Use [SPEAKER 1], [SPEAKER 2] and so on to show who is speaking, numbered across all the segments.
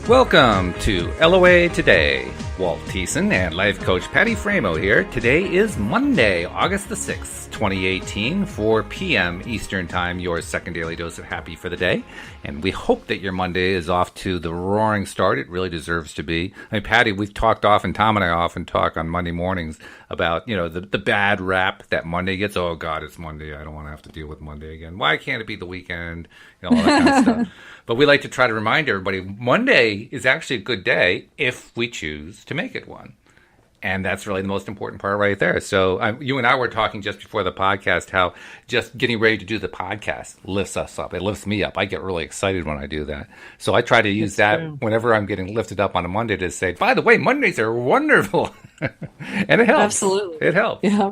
[SPEAKER 1] Welcome to LOA Today. Walt and life coach Patty Framo here. Today is Monday, August the 6th, 2018, 4 p.m. Eastern Time, your second daily dose of happy for the day. And we hope that your Monday is off to the roaring start. It really deserves to be. I mean, Patty, we've talked often, Tom and I often talk on Monday mornings about, the bad rap that Monday gets. Oh, God, it's Monday. I don't want to have to deal with Monday again. Why can't it be the weekend? All that kind of stuff. But we like to try to remind everybody Monday is actually a good day if we choose to make it one. And that's really the most important part right there. So you and I were talking just before the podcast how just getting ready to do the podcast lifts us up. It lifts me up. I get really excited when I do that. So I try to use that whenever I'm getting lifted up on a Monday to say, by the way, Mondays are wonderful. And it helps.
[SPEAKER 2] Absolutely.
[SPEAKER 1] It helps.
[SPEAKER 2] Yeah.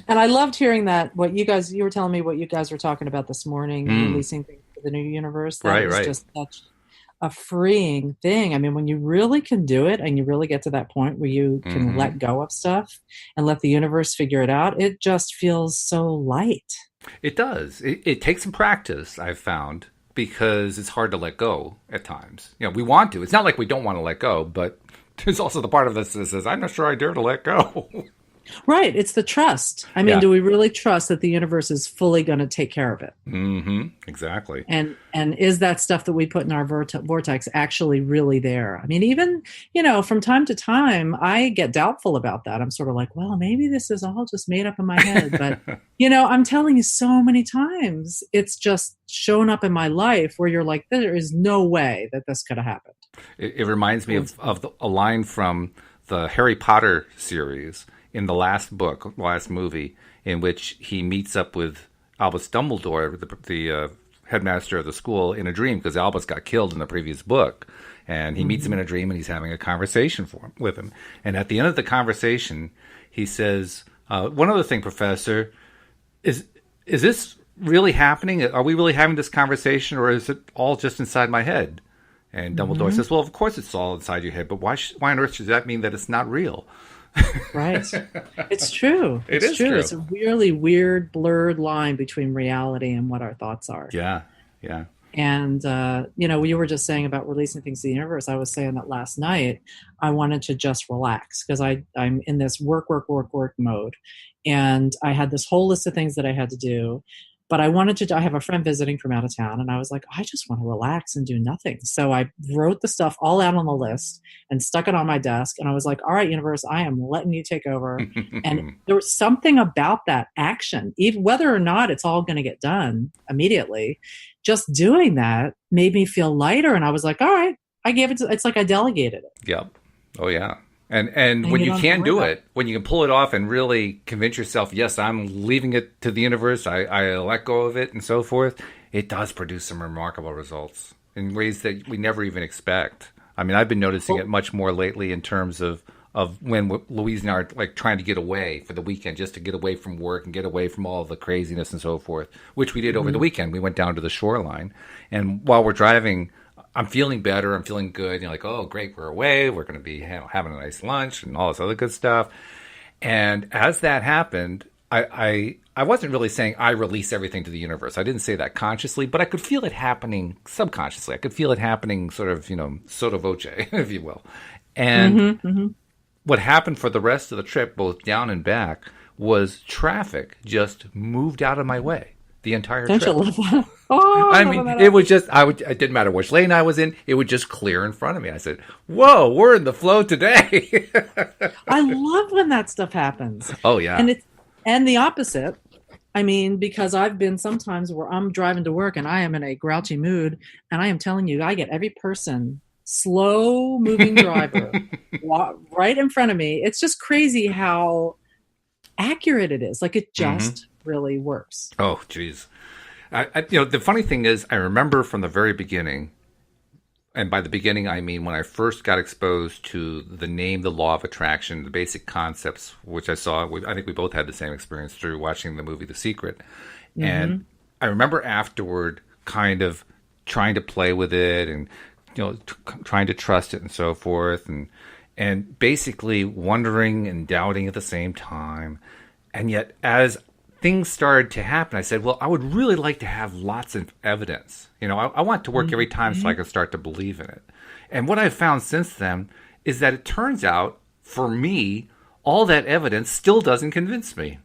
[SPEAKER 2] And I loved hearing that, you were telling me what you guys were talking about this morning, releasing things for the new universe. That was just such a freeing thing. I mean, when you really can do it and you really get to that point where you can let go of stuff and let the universe figure it out, it just feels so light. It
[SPEAKER 1] does. It takes some practice, I've found, because it's hard to let go at times. We want to. It's not like we don't want to let go, but there's also the part of us that says, I'm not sure I dare to let go.
[SPEAKER 2] Right. It's the trust. I mean, do we really trust that the universe is fully going to take care of it?
[SPEAKER 1] Mm-hmm. Exactly.
[SPEAKER 2] And is that stuff that we put in our vortex actually really there? I mean, even, from time to time, I get doubtful about that. I'm sort of like, well, maybe this is all just made up in my head. But, I'm telling you so many times, it's just shown up in my life where you're like, there is no way that this could have happened.
[SPEAKER 1] It reminds me of a line from the Harry Potter series in the last movie, in which he meets up with Albus Dumbledore, the headmaster of the school, in a dream, because Albus got killed in the previous book. And he meets him in a dream, and he's having a conversation with him. And at the end of the conversation, he says, one other thing, Professor, is this really happening? Are we really having this conversation, or is it all just inside my head? And Dumbledore says, well, of course it's all inside your head, but why on earth does that mean that it's not real?
[SPEAKER 2] Right. It's true. It's true. It's a really weird, blurred line between reality and what our thoughts are.
[SPEAKER 1] Yeah.
[SPEAKER 2] And, you were just saying about releasing things to the universe. I was saying that last night I wanted to just relax because I'm in this work mode. And I had this whole list of things that I had to do. But I have a friend visiting from out of town, and I was like, I just want to relax and do nothing. So I wrote the stuff all out on the list and stuck it on my desk. And I was like, all right, universe, I am letting you take over. And there was something about that action, even whether or not it's all going to get done immediately, just doing that made me feel lighter. And I was like, all right, I gave it it's like I delegated it.
[SPEAKER 1] Yep. Oh, yeah. And when you can do it, when you can pull it off and really convince yourself, yes, I'm leaving it to the universe, I let go of it and so forth, it does produce some remarkable results in ways that we never even expect. I mean, I've been noticing it much more lately in terms of when Louise and I are like trying to get away for the weekend, just to get away from work and get away from all the craziness and so forth, which we did over the weekend. We went down to the shoreline, and while we're driving, I'm feeling better. I'm feeling good. You're like, oh, great, we're away. We're going to be having a nice lunch and all this other good stuff. And as that happened, I wasn't really saying I release everything to the universe. I didn't say that consciously, but I could feel it happening subconsciously. I could feel it happening sort of, sotto voce, if you will. And what happened for the rest of the trip, both down and back, was traffic just moved out of my way the entire trip.
[SPEAKER 2] Don't you love that? Oh,
[SPEAKER 1] I mean, it was just, it didn't matter which lane I was in, it would just clear in front of me. I said, whoa, we're in the flow today.
[SPEAKER 2] I love when that stuff happens.
[SPEAKER 1] Oh, yeah.
[SPEAKER 2] And the opposite. I mean, because I've been sometimes where I'm driving to work and I am in a grouchy mood, and I am telling you, I get every person, slow moving driver, right in front of me. It's just crazy how accurate it is. Like, it just really works.
[SPEAKER 1] Oh, geez. The funny thing is, I remember from the very beginning, and by the beginning, I mean when I first got exposed to the name, the law of attraction, the basic concepts, which I saw, I think we both had the same experience through watching the movie The Secret. And I remember afterward kind of trying to play with it and, trying to trust it and so forth. And basically wondering and doubting at the same time. And yet, as things started to happen, I said, well, I would really like to have lots of evidence. I want it to work every time so I can start to believe in it. And what I've found since then is that it turns out, for me, all that evidence still doesn't convince me.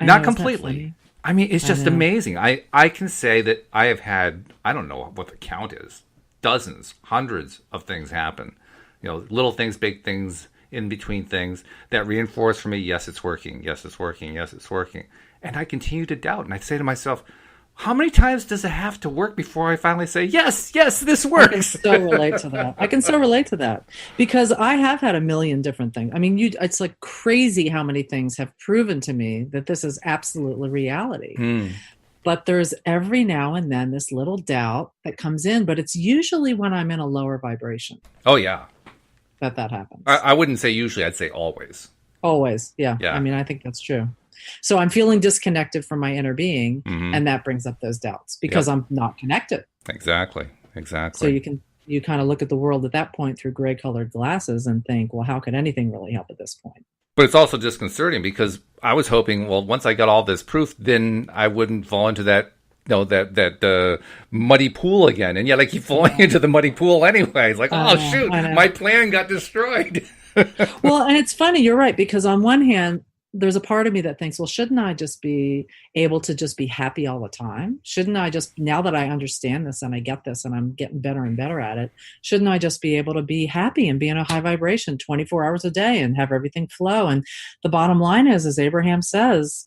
[SPEAKER 1] Not completely. I mean, it's just amazing. I can say that I have had, I don't know what the count is, dozens, hundreds of things happen. Little things, big things, in between things that reinforce for me, yes, it's working. Yes, it's working. Yes, it's working. And I continue to doubt. And I say to myself, how many times does it have to work before I finally say, yes, this works?
[SPEAKER 2] I can so relate to that. Because I have had a million different things. I mean, it's like crazy how many things have proven to me that this is absolutely reality. But there's every now and then this little doubt that comes in, but it's usually when I'm in a lower vibration.
[SPEAKER 1] Oh, yeah.
[SPEAKER 2] That happens.
[SPEAKER 1] I wouldn't say usually, I'd say always.
[SPEAKER 2] Always, yeah. I mean, I think that's true. So I'm feeling disconnected from my inner being, and that brings up those doubts because I'm not connected.
[SPEAKER 1] Exactly.
[SPEAKER 2] So you kind of look at the world at that point through gray-colored glasses and think, well, how could anything really help at this point?
[SPEAKER 1] But it's also disconcerting because I was hoping, well, once I got all this proof, then I wouldn't fall into that muddy pool again. And yet I keep falling into the muddy pool anyway. It's like, oh, shoot, my plan got destroyed.
[SPEAKER 2] Well, and it's funny, you're right, because on one hand, there's a part of me that thinks, well, shouldn't I just be able to just be happy all the time? Shouldn't I just, now that I understand this and I get this and I'm getting better and better at it, shouldn't I just be able to be happy and be in a high vibration 24 hours a day and have everything flow? And the bottom line is, as Abraham says,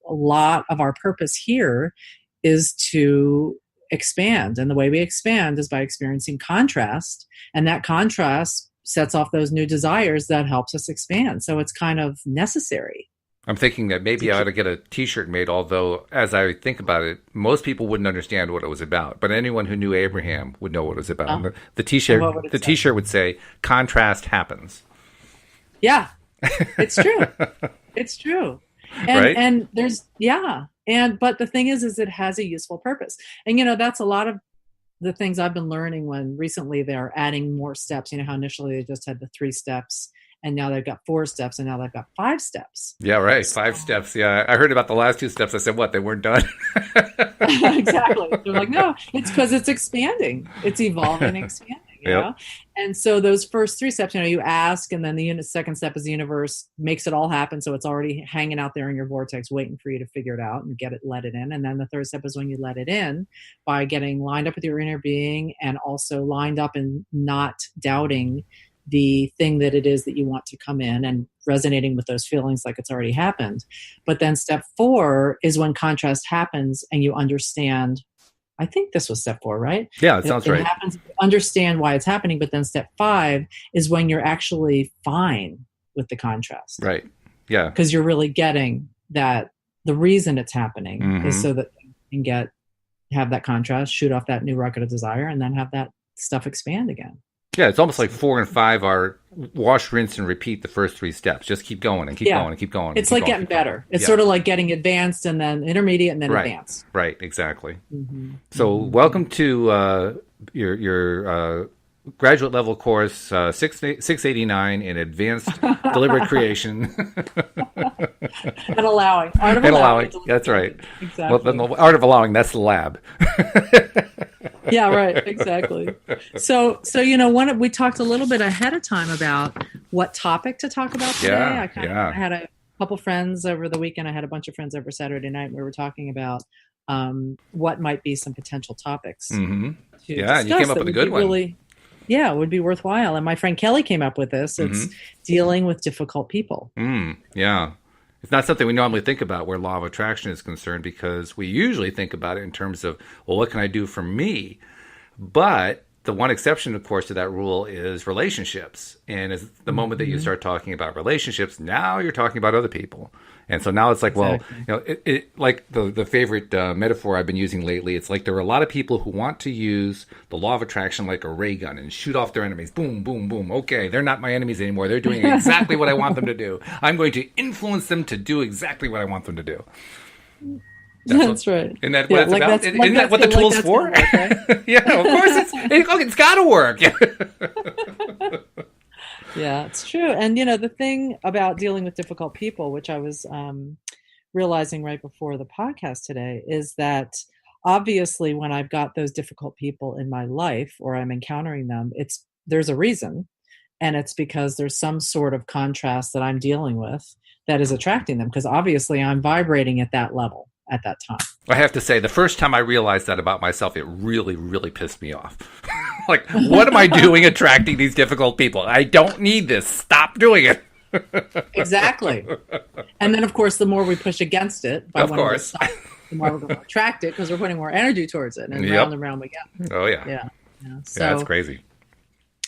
[SPEAKER 2] a lot of our purpose here is to expand. And the way we expand is by experiencing contrast. And that contrast sets off those new desires that helps us expand. So it's kind of necessary.
[SPEAKER 1] I'm thinking that maybe I ought to get a T-shirt made, although as I think about it, most people wouldn't understand what it was about. But anyone who knew Abraham would know what it was about. The T-shirt would say, contrast happens. Yeah,
[SPEAKER 2] it's true. It's true.
[SPEAKER 1] Right?
[SPEAKER 2] And there's, but the thing is it has a useful purpose. And, that's a lot of the things I've been learning when recently they're adding more steps. You know how initially they just had the 3 steps and now they've got 4 steps and now they've got 5 steps.
[SPEAKER 1] Yeah, right. 5 steps. Yeah. I heard about the last 2 steps. I said, what? They weren't done?
[SPEAKER 2] Exactly. They're like, no, it's because it's expanding. It's evolving and expanding. You know? And so those first 3 steps, you ask, and then the second step is the universe makes it all happen. So it's already hanging out there in your vortex, waiting for you to figure it out and let it in. And then the third step is when you let it in by getting lined up with your inner being and also lined up and not doubting the thing that it is that you want to come in and resonating with those feelings like it's already happened. But then step 4 is when contrast happens and you understand. I think this was step 4, right?
[SPEAKER 1] Yeah, it sounds right.
[SPEAKER 2] It happens, understand why it's happening, but then step 5 is when you're actually fine with the contrast.
[SPEAKER 1] Right. Yeah.
[SPEAKER 2] Because you're really getting that the reason it's happening is so that you can have that contrast, shoot off that new rocket of desire, and then have that stuff expand again.
[SPEAKER 1] Yeah, it's almost like 4 and 5 are wash, rinse, and repeat the first 3 steps. Just keep going and keep going and keep going.
[SPEAKER 2] It's like getting better. It's sort of like getting advanced and then intermediate and then advanced.
[SPEAKER 1] Right, exactly. So welcome to your graduate level course, 689 in Advanced Deliberate Creation.
[SPEAKER 2] And allowing. Art of allowing.
[SPEAKER 1] That's right.
[SPEAKER 2] Exactly.
[SPEAKER 1] Well, then the art of allowing, that's the lab.
[SPEAKER 2] Yeah, right. Exactly. So we talked a little bit ahead of time about what topic to talk about today. I had a couple friends over the weekend. I had a bunch of friends over Saturday night. And we were talking about what might be some potential topics.
[SPEAKER 1] And you came up with a good one.
[SPEAKER 2] It would be worthwhile. And my friend Kelly came up with this. It's dealing with difficult people.
[SPEAKER 1] Yeah. It's not something we normally think about where law of attraction is concerned because we usually think about it in terms of, well, what can I do for me? But the one exception, of course, to that rule is relationships. And as the moment that you start talking about relationships, now you're talking about other people. And so now it's like, exactly. Well, it like the favorite metaphor I've been using lately, it's like there are a lot of people who want to use the law of attraction like a ray gun and shoot off their enemies. Boom, boom, boom. Okay, they're not my enemies anymore. They're doing exactly what I want them to do. I'm going to influence them to do exactly what I want them to do.
[SPEAKER 2] That's right.
[SPEAKER 1] Isn't that what it's about? Isn't that what the tool's for? Work, right? Yeah, of course. It's got to work.
[SPEAKER 2] Yeah, it's true. And, the thing about dealing with difficult people, which I was realizing right before the podcast today is that obviously when I've got those difficult people in my life or I'm encountering them, there's a reason. And it's because there's some sort of contrast that I'm dealing with that is attracting them, because obviously I'm vibrating at that level at that time.
[SPEAKER 1] I have to say, the first time I realized that about myself, it really, really pissed me off. Like, what am I doing attracting these difficult people? I don't need this. Stop doing it.
[SPEAKER 2] Exactly. And then, of course, the more we push against it,
[SPEAKER 1] of course,
[SPEAKER 2] stop, the more we're going to attract it because we're putting more energy towards it, and round and round we get.
[SPEAKER 1] Oh, yeah.
[SPEAKER 2] Yeah.
[SPEAKER 1] So, yeah, that's crazy.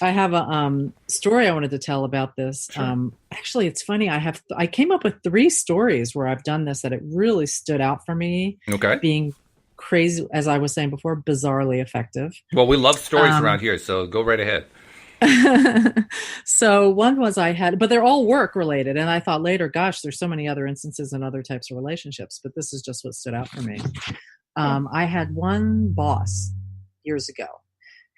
[SPEAKER 2] I have a story I wanted to tell about this. Sure. Actually, it's funny. I came up with 3 stories where I've done this that it really stood out for me.
[SPEAKER 1] Okay.
[SPEAKER 2] Being crazy, as I was saying before, bizarrely effective.
[SPEAKER 1] Well, we love stories around here, so go right ahead.
[SPEAKER 2] So one was but they're all work related. And I thought later, gosh, there's so many other instances and other types of relationships, but this is just what stood out for me. I had one boss years ago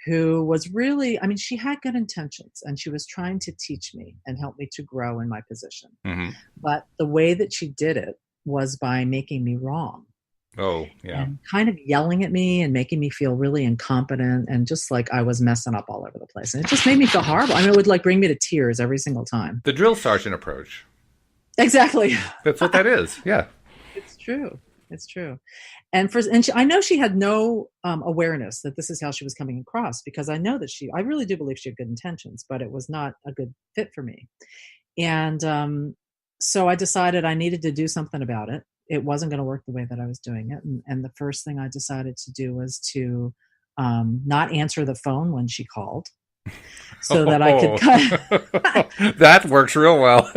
[SPEAKER 2] who was really, she had good intentions and she was trying to teach me and help me to grow in my position. Mm-hmm. But the way that she did it was by making me wrong.
[SPEAKER 1] Oh, yeah.
[SPEAKER 2] And kind of yelling at me and making me feel really incompetent and just like I was messing up all over the place. And it just made me feel horrible. it would bring me to tears every single time.
[SPEAKER 1] The drill sergeant approach.
[SPEAKER 2] Exactly.
[SPEAKER 1] That's what that is. Yeah.
[SPEAKER 2] It's true. It's true. And I know she had no awareness that this is how she was coming across, because I know that I really do believe she had good intentions, but it was not a good fit for me. And so I decided I needed to do something about it. It wasn't going to work the way that I was doing it. And the first thing I decided to do was to not answer the phone when she called. So that I could
[SPEAKER 1] that works real well.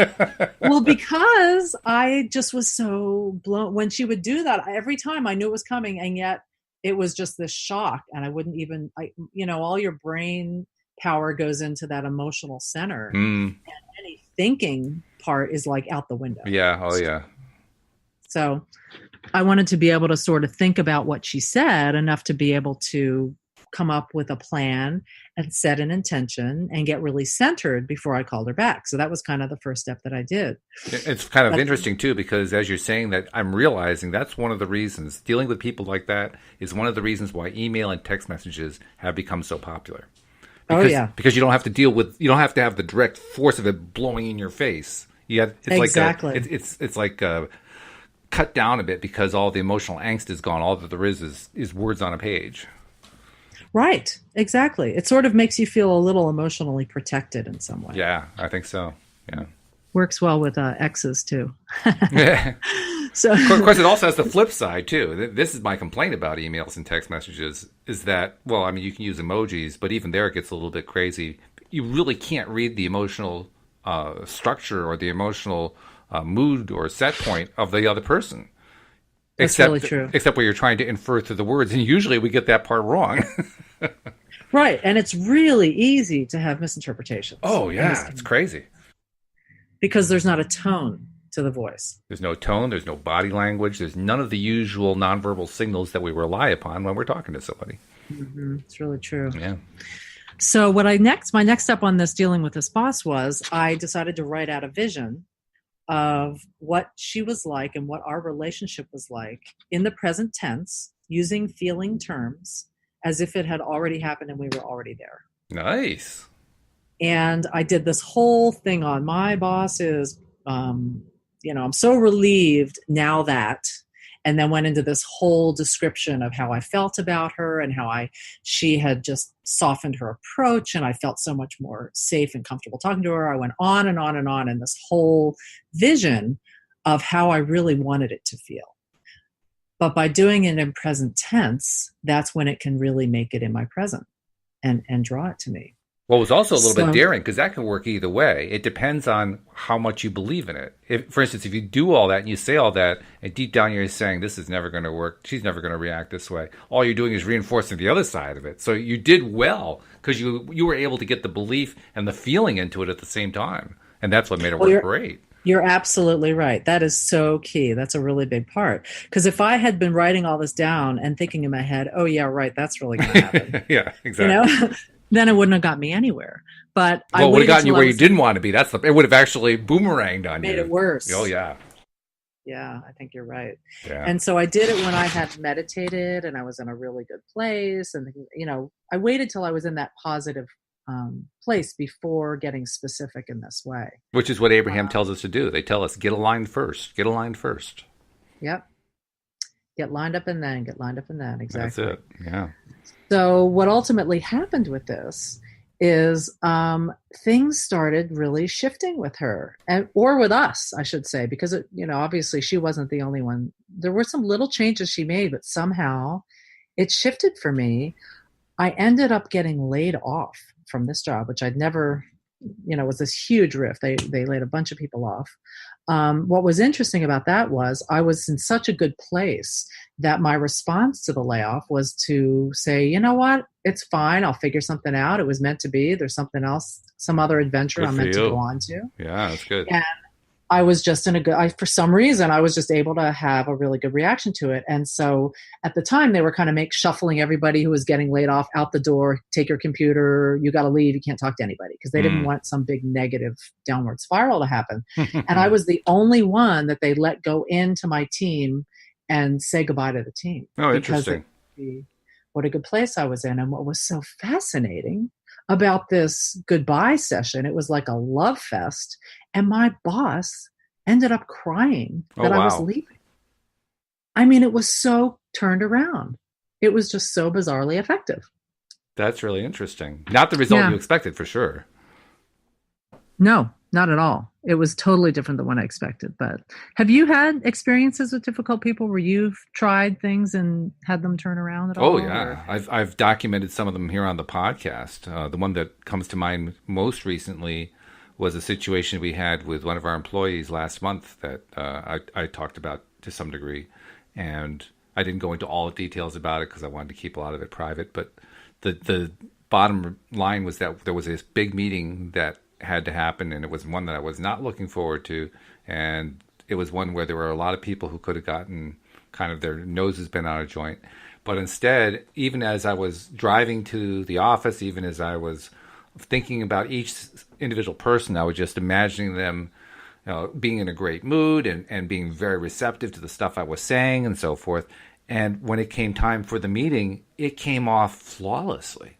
[SPEAKER 2] Well, because I just was so blown when she would do that. Every time I knew it was coming, and yet it was just this shock, and I wouldn't even all your brain power goes into that emotional center, and any thinking part is like out the window.
[SPEAKER 1] Yeah. Oh yeah.
[SPEAKER 2] So I wanted to be able to sort of think about what she said enough to be able to come up with a plan and set an intention and get really centered before I called her back. So that was kind of the first step that I did.
[SPEAKER 1] It's kind of interesting too, because as you're saying that, I'm realizing that's one of the reasons dealing with people like that is one of the reasons why email and text messages have become so popular. Because you don't have to have the direct force of it blowing in your face. It's like cut down a bit because all the emotional angst is gone. All that there is words on a page.
[SPEAKER 2] Right. Exactly. It sort of makes you feel a little emotionally protected in some way.
[SPEAKER 1] Yeah, I think so. Yeah.
[SPEAKER 2] Works well with exes too.
[SPEAKER 1] Yeah. So, of course, it also has the flip side too. This is my complaint about emails and text messages is that, you can use emojis, but even there it gets a little bit crazy. You really can't read the emotional structure or the emotional mood or set point of the other person.
[SPEAKER 2] That's really true.
[SPEAKER 1] Except where you're trying to infer through the words. And usually we get that part wrong.
[SPEAKER 2] Right. And it's really easy to have misinterpretations.
[SPEAKER 1] Oh, yeah. It's crazy.
[SPEAKER 2] Because there's not a tone to the voice.
[SPEAKER 1] There's no tone. There's no body language. There's none of the usual nonverbal signals that we rely upon when we're talking to somebody.
[SPEAKER 2] Mm-hmm. It's really true.
[SPEAKER 1] Yeah.
[SPEAKER 2] So my next step on this dealing with this boss was I decided to write out a vision of what she was like and what our relationship was like in the present tense, using feeling terms as if it had already happened and we were already there.
[SPEAKER 1] Nice.
[SPEAKER 2] And I did this whole thing on my boss is, I'm so relieved now that, and then went into this whole description of how I felt about her and how she had just softened her approach and I felt so much more safe and comfortable talking to her. I went on and on and on in this whole vision of how I really wanted it to feel. But by doing it in present tense, that's when it can really make it in my present and draw it to me.
[SPEAKER 1] Well, it was also a little bit daring because that can work either way. It depends on how much you believe in it. For instance, if you do all that and you say all that, and deep down you're saying, this is never going to work, she's never going to react this way, all you're doing is reinforcing the other side of it. So you did well because you were able to get the belief and the feeling into it at the same time. And that's what made it work great.
[SPEAKER 2] You're absolutely right. That is so key. That's a really big part. Because if I had been writing all this down and thinking in my head, oh, yeah, right, that's really going to happen.
[SPEAKER 1] Yeah, exactly.
[SPEAKER 2] Then it wouldn't have got me anywhere. But
[SPEAKER 1] it would have gotten you where you didn't want to be. It would have actually boomeranged on you.
[SPEAKER 2] Made it worse.
[SPEAKER 1] Oh, yeah.
[SPEAKER 2] Yeah, I think you're right.
[SPEAKER 1] Yeah.
[SPEAKER 2] And so I did it when I had meditated and I was in a really good place. And, I waited till I was in that positive place before getting specific in this way.
[SPEAKER 1] Which is what Abraham
[SPEAKER 2] Uh,
[SPEAKER 1] tells us to do. They tell us, get aligned first. Get aligned first.
[SPEAKER 2] yep. Get lined up and then get lined up and then.
[SPEAKER 1] That's
[SPEAKER 2] Exactly.
[SPEAKER 1] it. Yeah.
[SPEAKER 2] So what ultimately happened with this is things started really shifting with her, or with us, I should say, because obviously she wasn't the only one. There were some little changes she made, but somehow it shifted for me. I ended up getting laid off from this job, which I'd never, was this huge rift. They laid a bunch of people off. What was interesting about that was I was in such a good place that my response to the layoff was to say, you know what, it's fine. I'll figure something out. It was meant to be. There's something else, some other adventure
[SPEAKER 1] Good
[SPEAKER 2] I'm
[SPEAKER 1] for
[SPEAKER 2] meant to go
[SPEAKER 1] you.
[SPEAKER 2] on to.
[SPEAKER 1] Yeah, that's good.
[SPEAKER 2] And I was just for some reason, I was just able to have a really good reaction to it. And so at the time, they were kind of shuffling everybody who was getting laid off out the door. Take your computer. You got to leave. You can't talk to anybody, because they didn't want some big negative downward spiral to happen. And I was the only one that they let go into my team and say goodbye to the team.
[SPEAKER 1] Oh, interesting.
[SPEAKER 2] What a good place I was in. And what was so fascinating about this goodbye session, it was like a love fest. And my boss ended up crying that I was leaving. I mean, it was so turned around. It was just so bizarrely effective.
[SPEAKER 1] That's really interesting. Not the result you expected, for sure.
[SPEAKER 2] No, not at all. It was totally different than what I expected. But have you had experiences with difficult people where you've tried things and had them turn around at all?
[SPEAKER 1] Oh, yeah. I've documented some of them here on the podcast. The one that comes to mind most recently was a situation we had with one of our employees last month that I talked about to some degree. And I didn't go into all the details about it because I wanted to keep a lot of it private. But the bottom line was that there was this big meeting that had to happen, and it was one that I was not looking forward to. And it was one where there were a lot of people who could have gotten kind of their noses bent out of joint. But instead, even as I was driving to the office, even as I was thinking about each individual person, I was just imagining them being in a great mood and being very receptive to the stuff I was saying and so forth. And when it came time for the meeting, it came off flawlessly.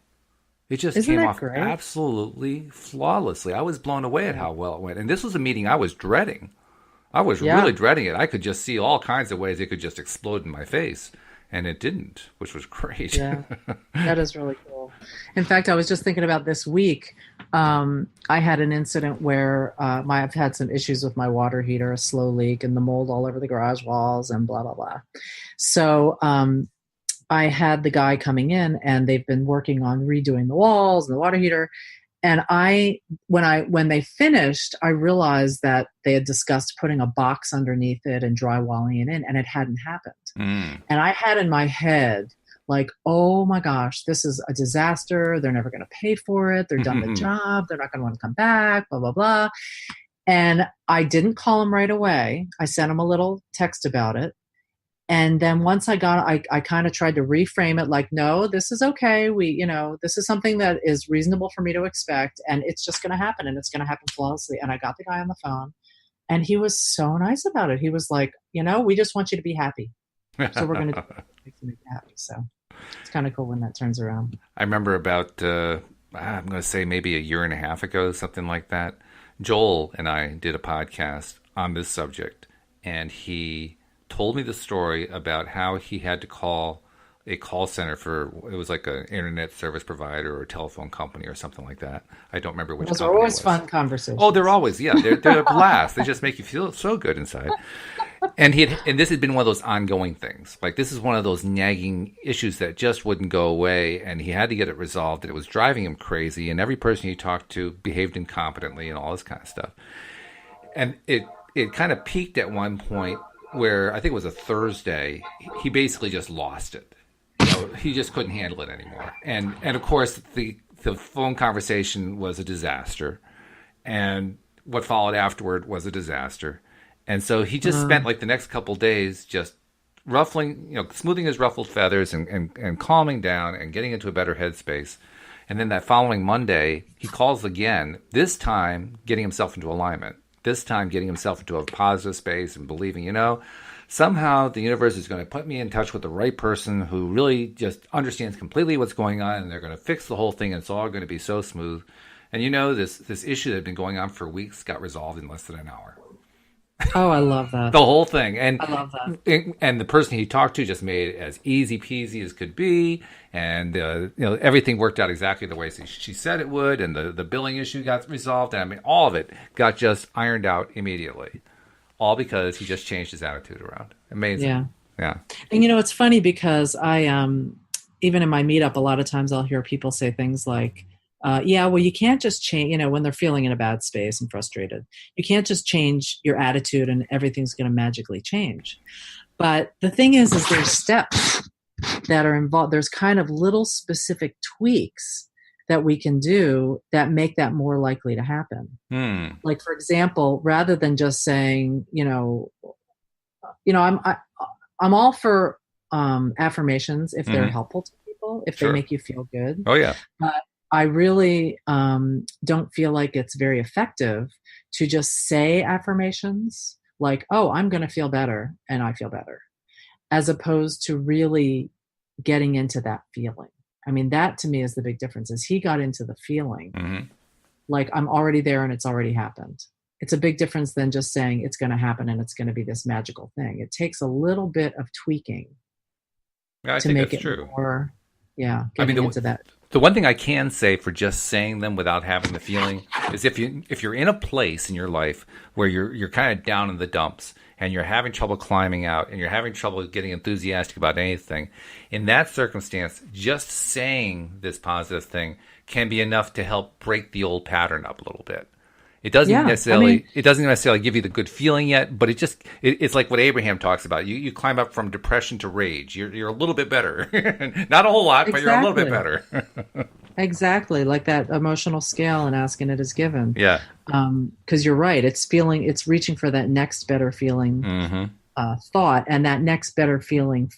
[SPEAKER 1] It just came off absolutely flawlessly. I was blown away at how well it went. And this was a meeting I was dreading. I was really dreading it. I could just see all kinds of ways it could just explode in my face. And it didn't, which was great.
[SPEAKER 2] Yeah, that is really cool. In fact, I was just thinking about this week. I had an incident where I've had some issues with my water heater, a slow leak, and the mold all over the garage walls and blah, blah, blah. So I had the guy coming in, and they've been working on redoing the walls and the water heater. And when they finished, I realized that they had discussed putting a box underneath it and drywalling it in, and it hadn't happened. And I had in my head, like, oh my gosh, this is a disaster. They're never going to pay for it. They're done the job. They're not going to want to come back, blah, blah, blah. And I didn't call him right away. I sent him a little text about it. And then once I kind of tried to reframe it like, no, this is okay. This is something that is reasonable for me to expect, and it's just going to happen, and it's going to happen flawlessly. And I got the guy on the phone, and he was so nice about it. He was like, we just want you to be happy. So we're going to make you happy. So it's kind of cool when that turns around.
[SPEAKER 1] I remember about, I'm going to say maybe a year and a half ago, something like that. Joel and I did a podcast on this subject, and he told me the story about how he had to call a call center it was like an internet service provider or a telephone company or something like that. I don't remember which. Those are
[SPEAKER 2] always fun conversations.
[SPEAKER 1] Oh, they're always, they're a blast. They just make you feel so good inside. And this had been one of those ongoing things. Like, this is one of those nagging issues that just wouldn't go away, and he had to get it resolved, and it was driving him crazy, and every person he talked to behaved incompetently and all this kind of stuff. And it kind of peaked at one point where I think it was a Thursday. He basically just lost it. He just couldn't handle it anymore. And of course, the phone conversation was a disaster. And what followed afterward was a disaster. And so he just spent like the next couple days just ruffling, smoothing his ruffled feathers and calming down and getting into a better headspace. And then that following Monday, he calls again, this time getting himself into alignment. this time getting himself into a positive space and believing, somehow the universe is going to put me in touch with the right person who really just understands completely what's going on, and they're going to fix the whole thing, and it's all going to be so smooth. And this issue that had been going on for weeks got resolved in less than an hour.
[SPEAKER 2] Oh, I love that.
[SPEAKER 1] The whole thing. And
[SPEAKER 2] I love that.
[SPEAKER 1] And the person he talked to just made it as easy peasy as could be. And, everything worked out exactly the way she said it would. And the billing issue got resolved. And all of it got just ironed out immediately. All because he just changed his attitude around. Amazing. Yeah.
[SPEAKER 2] And, it's funny because I, even in my meetup, a lot of times I'll hear people say things like, you can't just change, when they're feeling in a bad space and frustrated, you can't just change your attitude and everything's going to magically change. But the thing is there's steps that are involved. There's kind of little specific tweaks that we can do that make that more likely to happen. Like, for example, rather than just saying, I'm all for affirmations if they're helpful to people, if they make you feel good.
[SPEAKER 1] Oh, yeah.
[SPEAKER 2] But I really don't feel like it's very effective to just say affirmations like, oh, I'm going to feel better, and I feel better, as opposed to really getting into that feeling. I mean, that to me is the big difference, is he got into the feeling like I'm already there and it's already happened. It's a big difference than just saying it's going to happen and it's going to be this magical thing. It takes a little bit of tweaking to make it more, getting into that.
[SPEAKER 1] The one thing I can say for just saying them without having the feeling is if you're in a place in your life where you're kind of down in the dumps and you're having trouble climbing out and you're having trouble getting enthusiastic about anything, in that circumstance, just saying this positive thing can be enough to help break the old pattern up a little bit. It doesn't necessarily give you the good feeling yet, but it's like what Abraham talks about. You climb up from depression to rage. You're a little bit better. Not a whole lot, but you're a little bit better.
[SPEAKER 2] Exactly, like that emotional scale and asking it is given.
[SPEAKER 1] Yeah.
[SPEAKER 2] Because you're right. It's reaching for that next better feeling thought, and that next better feeling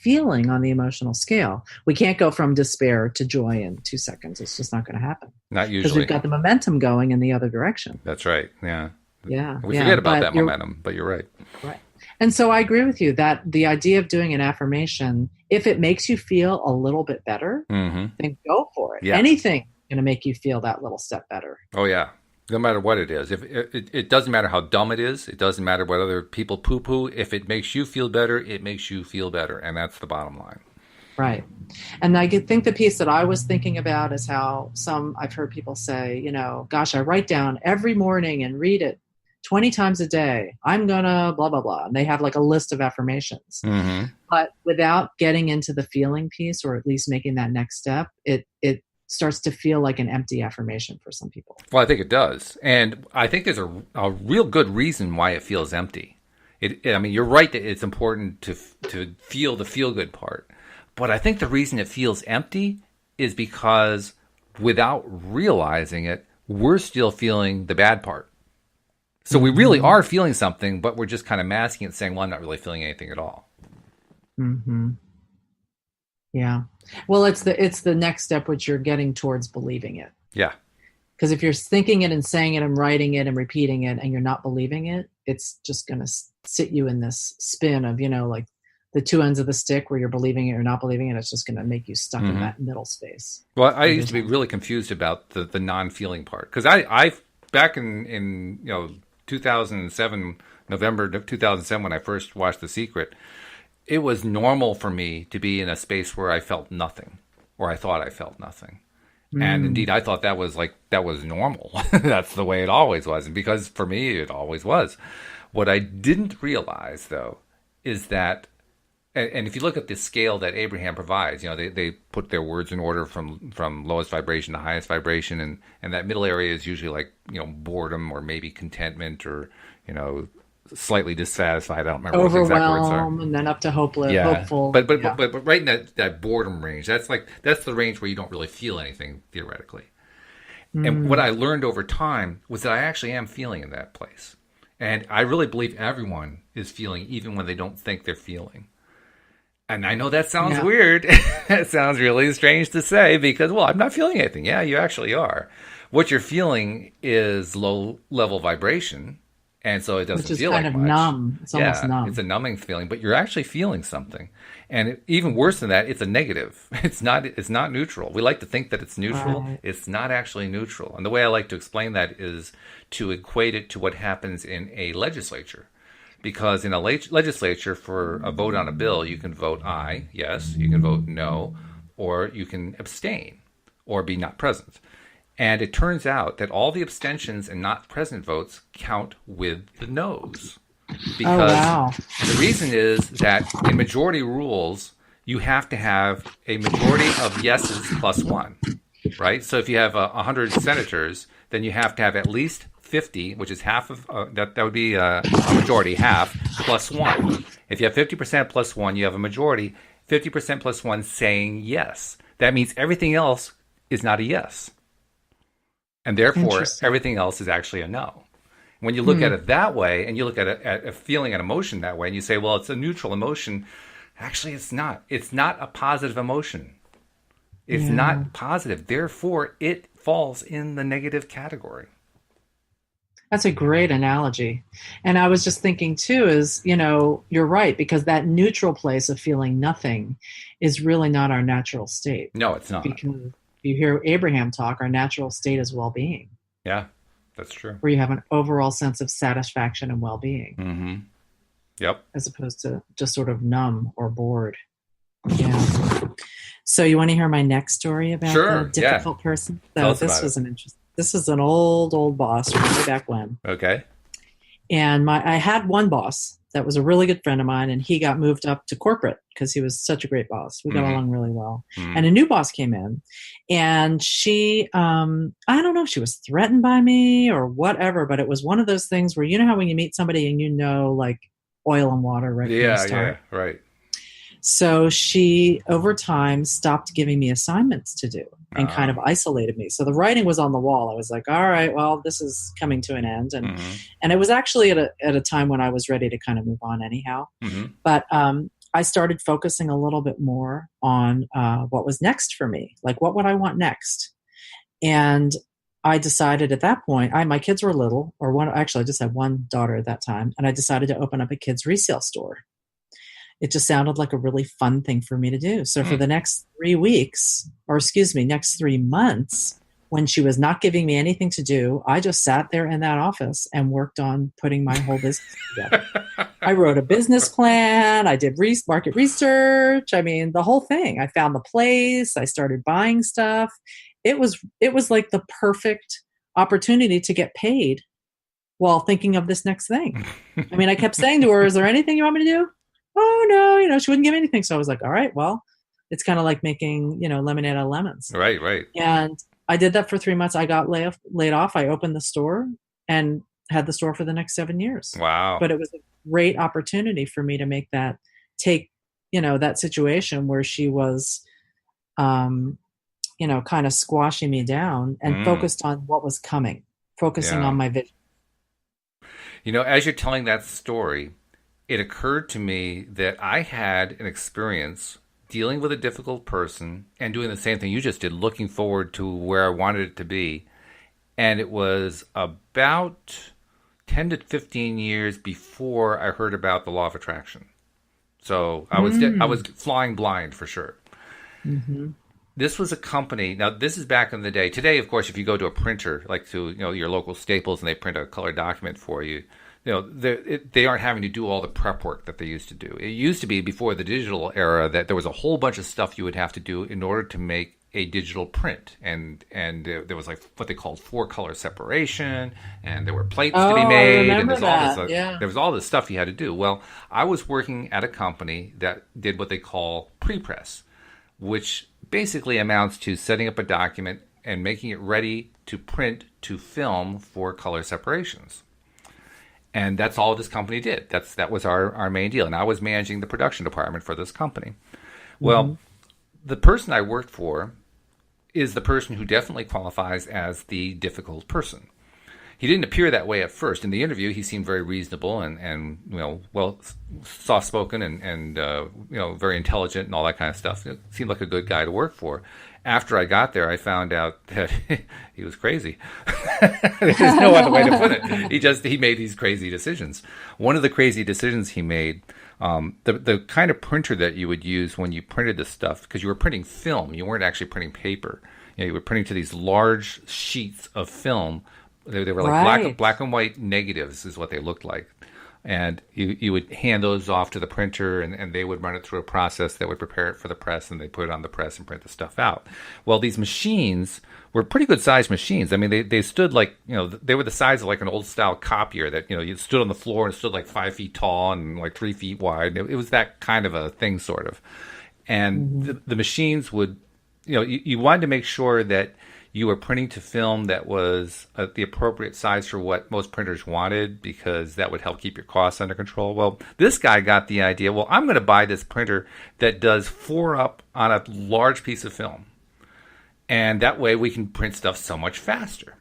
[SPEAKER 2] on the emotional scale. We can't go from despair to joy in 2 seconds. It's just not going to happen.
[SPEAKER 1] Not usually.
[SPEAKER 2] Because we've got the momentum going in the other direction.
[SPEAKER 1] That's right. Yeah.
[SPEAKER 2] Yeah.
[SPEAKER 1] We forget about that momentum, but you're right.
[SPEAKER 2] Right. And so I agree with you that the idea of doing an affirmation, if it makes you feel a little bit better, then go for it. Yeah. Anything going to make you feel that little step better.
[SPEAKER 1] Oh, yeah. No matter what it is. If it doesn't matter how dumb it is. It doesn't matter what other people poo-poo. If it makes you feel better, it makes you feel better. And that's the bottom line.
[SPEAKER 2] Right. And I think the piece that I was thinking about is how I've heard people say, gosh, I write down every morning and read it 20 times a day. I'm going to blah, blah, blah. And they have like a list of affirmations. But without getting into the feeling piece, or at least making that next step, it starts to feel like an empty affirmation for some people.
[SPEAKER 1] Well, I think it does. And I think there's a real good reason why it feels empty. You're right that it's important to feel the feel-good part. But I think the reason it feels empty is because without realizing it, we're still feeling the bad part. So we really are feeling something, but we're just kind of masking it, saying, well, I'm not really feeling anything at all.
[SPEAKER 2] Yeah. Well, it's the next step, which you're getting towards believing it.
[SPEAKER 1] Yeah.
[SPEAKER 2] Because if you're thinking it and saying it and writing it and repeating it and you're not believing it, it's just going to sit you in this spin of, like the two ends of the stick where you're believing it or not believing it. It's just going to make you stuck in that middle space.
[SPEAKER 1] Well, I used to be really confused about the non-feeling part. Because I back in 2007, November 2007, when I first watched The Secret, it was normal for me to be in a space where I felt nothing, or I thought I felt nothing. And indeed, I thought that was normal. That's the way it always was. And because for me, it always was. What I didn't realize, though, is that, and if you look at the scale that Abraham provides, they put their words in order from lowest vibration to highest vibration. And that middle area is usually like, boredom or maybe contentment or, slightly dissatisfied. I don't remember what the exact words are.
[SPEAKER 2] And then up to hopeful.
[SPEAKER 1] But right in that boredom range, that's the range where you don't really feel anything theoretically. And what I learned over time was that I actually am feeling in that place. And I really believe everyone is feeling even when they don't think they're feeling. And I know that sounds weird. It sounds really strange to say because, well, I'm not feeling anything. Yeah, you actually are. What you're feeling is low level vibration. And so it doesn't
[SPEAKER 2] Which is
[SPEAKER 1] feel
[SPEAKER 2] kind
[SPEAKER 1] like
[SPEAKER 2] of
[SPEAKER 1] much.
[SPEAKER 2] numb. It's almost
[SPEAKER 1] Yeah, it's
[SPEAKER 2] numb.
[SPEAKER 1] a numbing feeling, but you're actually feeling something. And even worse than that, it's a negative. It's not neutral. We like to think that it's neutral.
[SPEAKER 2] Right.
[SPEAKER 1] It's not actually neutral. And the way I like to explain that is to equate it to what happens in a legislature. Because in a legislature, for a vote on a bill, you can vote aye, yes, you can vote no, or you can abstain or be not present. And it turns out that all the abstentions and not present votes count with the noes.
[SPEAKER 2] Oh,
[SPEAKER 1] Because
[SPEAKER 2] wow.
[SPEAKER 1] the reason is that in majority rules, you have to have a majority of yeses plus one, right? So if you have 100 senators, then you have to have at least 50, which is half of that would be a majority, half plus one. If you have 50% plus one, you have a majority, 50% plus one saying yes. That means everything else is not a yes. And therefore,
[SPEAKER 2] Interesting.
[SPEAKER 1] everything else is actually a no. When you look at it that way, and you look at a feeling and emotion that way, and you say, well, it's a neutral emotion, actually, it's not. It's not a positive emotion. It's
[SPEAKER 2] Yeah.
[SPEAKER 1] not positive. Therefore, it falls in the negative category.
[SPEAKER 2] That's a great analogy. And I was just thinking too, is, you're right, because that neutral place of feeling nothing is really not our natural state.
[SPEAKER 1] No, it's not.
[SPEAKER 2] Because if you hear Abraham talk, our natural state is well being,
[SPEAKER 1] Yeah, that's true.
[SPEAKER 2] where you have an overall sense of satisfaction and well being,
[SPEAKER 1] Mm-hmm. Yep.
[SPEAKER 2] as opposed to just sort of numb or bored. Yeah. So you want to hear my next story about
[SPEAKER 1] Sure,
[SPEAKER 2] the difficult person?
[SPEAKER 1] Tell
[SPEAKER 2] So
[SPEAKER 1] us
[SPEAKER 2] this
[SPEAKER 1] about
[SPEAKER 2] was an interesting. This is an old boss from way back when.
[SPEAKER 1] Okay.
[SPEAKER 2] And I had one boss that was a really good friend of mine, and he got moved up to corporate because he was such a great boss. We got
[SPEAKER 1] Mhm.
[SPEAKER 2] along really well.
[SPEAKER 1] Mhm.
[SPEAKER 2] And a new boss came in, and she, I don't know if she was threatened by me or whatever, but it was one of those things where, how when you meet somebody and like oil and water right from the
[SPEAKER 1] Yeah,
[SPEAKER 2] start.
[SPEAKER 1] yeah, right.
[SPEAKER 2] So she, over time, stopped giving me assignments to do and kind of isolated me. So the writing was on the wall. I was like, all right, well, this is coming to an end. And it was actually at a time when I was ready to kind of move on anyhow.
[SPEAKER 1] Mm-hmm.
[SPEAKER 2] But I started focusing a little bit more on what was next for me. Like, what would I want next? And I decided at that point, my kids were little, actually I just had one daughter at that time. And I decided to open up a kids resale store. It just sounded like a really fun thing for me to do. So for the next 3 weeks, next 3 months, when she was not giving me anything to do, I just sat there in that office and worked on putting my whole business together. I wrote a business plan. I did market research. I mean, the whole thing. I found the place. I started buying stuff. It was like the perfect opportunity to get paid while thinking of this next thing. I mean, I kept saying to her, is there anything you want me to do? Oh, no, she wouldn't give me anything. So I was like, all right, well, it's kind of like making, lemonade out of lemons.
[SPEAKER 1] Right, right.
[SPEAKER 2] And I did that for 3 months. I got laid off. I opened the store and had the store for the next 7 years.
[SPEAKER 1] Wow.
[SPEAKER 2] But it was a great opportunity for me to take that situation where she was, kind of squashing me down and focused on what was coming, focusing on my vision.
[SPEAKER 1] As you're telling that story, it occurred to me that I had an experience dealing with a difficult person and doing the same thing you just did, looking forward to where I wanted it to be. And it was about 10 to 15 years before I heard about the law of attraction. So I was flying blind for sure. Mm-hmm. This was a company. Now, this is back in the day. Today, of course, if you go to a printer, like to your local Staples, and they print a color document for you, they aren't having to do all the prep work that they used to do. It used to be before the digital era that there was a whole bunch of stuff you would have to do in order to make a digital print, and there was like what they called 4-color separation, and there were plates to be made, and there was all this stuff you had to do. Well, I was working at a company that did what they call pre-press, which basically amounts to setting up a document and making it ready to print to film for color separations. And that's all this company did. That was our main deal. And I was managing the production department for this company. Well, the person I worked for is the person who definitely qualifies as the difficult person. He didn't appear that way at first. In the interview, he seemed very reasonable and well, soft spoken and very intelligent and all that kind of stuff. It seemed like a good guy to work for. After I got there, I found out that he was crazy. There's no other way to put it. He made these crazy decisions. One of the crazy decisions he made, the kind of printer that you would use when you printed this stuff, because you were printing film, you weren't actually printing paper. You were printing to these large sheets of film. They were like black and white negatives is what they looked like. And you would hand those off to the printer, and they would run it through a process that would prepare it for the press, and they put it on the press and print the stuff out. Well, these machines were pretty good sized machines. I mean, they stood like, they were the size of like an old style copier that, you stood on the floor and stood like 5 feet tall and like 3 feet wide. It was that kind of a thing, sort of. And the machines would, you wanted to make sure that you were printing to film that was the appropriate size for what most printers wanted, because that would help keep your costs under control. Well, this guy got the idea, well, I'm going to buy this printer that does 4 up on a large piece of film. And that way we can print stuff so much faster.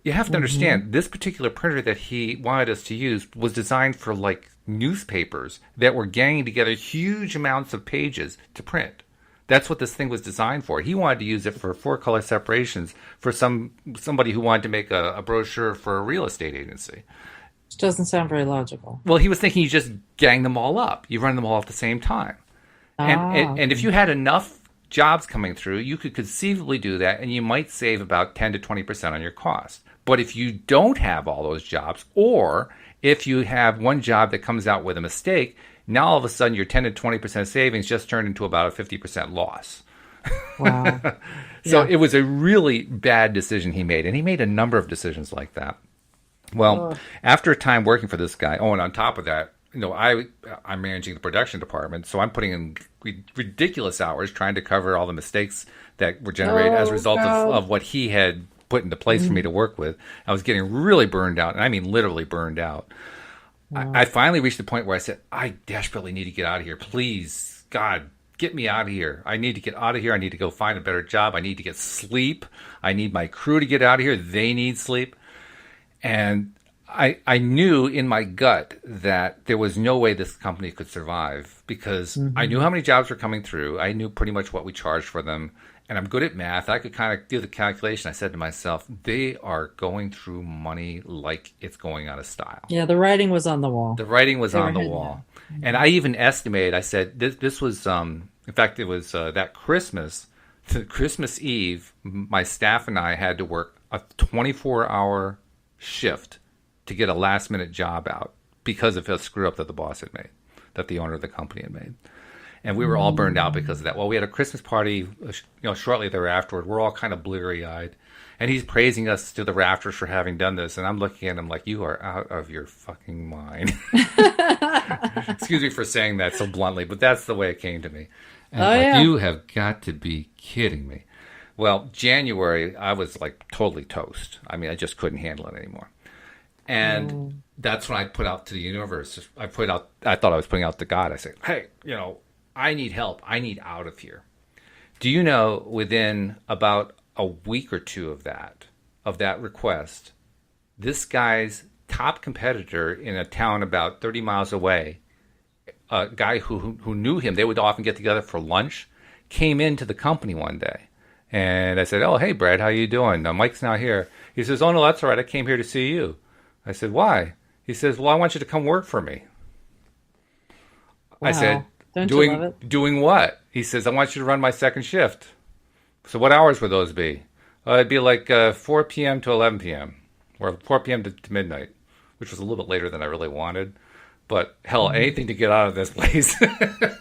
[SPEAKER 1] You have to understand, this particular printer that he wanted us to use was designed for like newspapers that were ganging together huge amounts of pages to print. That's what this thing was designed for. He wanted to use it for 4-color separations for somebody who wanted to make a brochure for a real estate agency.
[SPEAKER 2] Which doesn't sound very logical.
[SPEAKER 1] Well, he was thinking you just gang them all up. You run them all at the same time. And if you had enough jobs coming through, you could conceivably do that, and you might save about 10 to 20% on your cost. But if you don't have all those jobs, or if you have one job that comes out with a mistake, now all of a sudden your 10 to 20% savings just turned into about a 50% loss.
[SPEAKER 2] Wow.
[SPEAKER 1] So it was a really bad decision he made, and he made a number of decisions like that. Well, after a time working for this guy, and on top of that, I'm managing the production department, so I'm putting in ridiculous hours trying to cover all the mistakes that were generated as a result of what he had put into place for me to work with. I was getting really burned out, and I mean literally burned out. I finally reached the point where I said, I desperately need to get out of here. Please, God, get me out of here. I need to get out of here. I need to go find a better job. I need to get sleep. I need my crew to get out of here. They need sleep. And I knew in my gut that there was no way this company could survive, because I knew how many jobs were coming through. I knew pretty much what we charged for them. And I'm good at math. I could kind of do the calculation. I said to myself, they are going through money like it's going out of style.
[SPEAKER 2] Yeah, the writing was on the wall.
[SPEAKER 1] The writing was on the wall. And I even estimated, I said, this was, in fact, it was that Christmas Eve, my staff and I had to work a 24-hour shift to get a last-minute job out because of a screw-up that the boss had made, that the owner of the company had made. And we were all burned out because of that. Well, we had a Christmas party, shortly thereafter. We're all kind of bleary-eyed. And he's praising us to the rafters for having done this. And I'm looking at him like, you are out of your fucking mind. Excuse me for saying that so bluntly, but that's the way it came to me. And you have got to be kidding me. Well, January, I was like totally toast. I mean, I just couldn't handle it anymore. And that's when I put out to the universe. I thought I was putting out to God. I said, hey, I need help. I need out of here. Do you know, within about a week or two of that request, this guy's top competitor in a town about 30 miles away, a guy who knew him, they would often get together for lunch, came into the company one day. And I said, oh, hey, Brad, how you doing? Mike's not here. He says, oh, no, that's all right. I came here to see you. I said, why? He says, well, I want you to come work for me.
[SPEAKER 2] Wow.
[SPEAKER 1] I said,
[SPEAKER 2] Don't you love it?
[SPEAKER 1] Doing what? He says, I want you to run my second shift. So what hours would those be? It'd be like 4 p.m. to 11 p.m. or 4 p.m. to midnight, which was a little bit later than I really wanted. But hell, anything to get out of this place.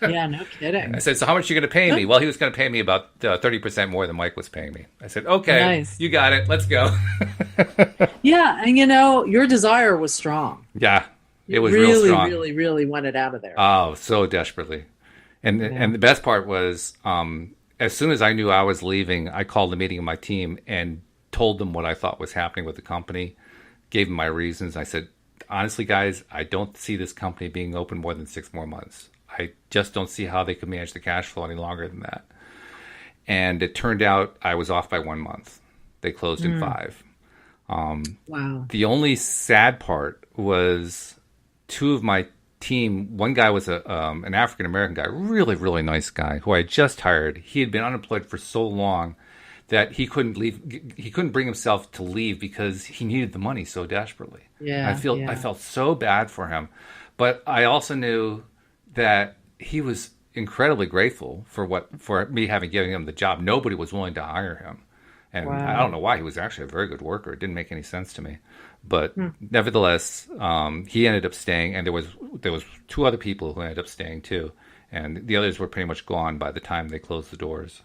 [SPEAKER 2] Yeah, no kidding.
[SPEAKER 1] I said, so how much are you going to pay me? Well, he was going to pay me about 30% more than Mike was paying me. I said, okay, nice. You got it. Let's go.
[SPEAKER 2] Yeah, and your desire was strong.
[SPEAKER 1] Yeah, it was
[SPEAKER 2] really,
[SPEAKER 1] real strong.
[SPEAKER 2] Really, really wanted out of there.
[SPEAKER 1] Oh, so desperately. And the best part was, as soon as I knew I was leaving, I called a meeting of my team and told them what I thought was happening with the company, gave them my reasons. I said, honestly, guys, I don't see this company being open more than 6 more months. I just don't see how they could manage the cash flow any longer than that. And it turned out I was off by 1 month. They closed in 5.
[SPEAKER 2] Wow.
[SPEAKER 1] The only sad part was two of my team. One guy was an African American guy, really, really nice guy who I just hired. He had been unemployed for so long that he couldn't leave. He couldn't bring himself to leave because he needed the money so desperately.
[SPEAKER 2] Yeah.
[SPEAKER 1] I felt so bad for him, but I also knew that he was incredibly grateful for me having given him the job. Nobody was willing to hire him, and I don't know why. He was actually a very good worker. It didn't make any sense to me, but nevertheless, he ended up staying, and there was two other people who ended up staying too, and the others were pretty much gone by the time they closed the doors.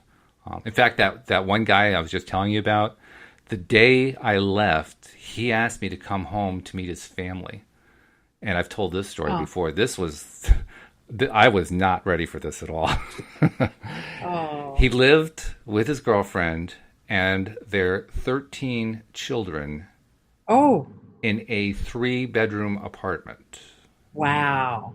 [SPEAKER 1] In fact, that one guy I was just telling you about, the day I left, he asked me to come home to meet his family. And I've told this story before. I was not ready for this at all. He lived with his girlfriend and their 13 children in a 3-bedroom apartment.
[SPEAKER 2] Wow.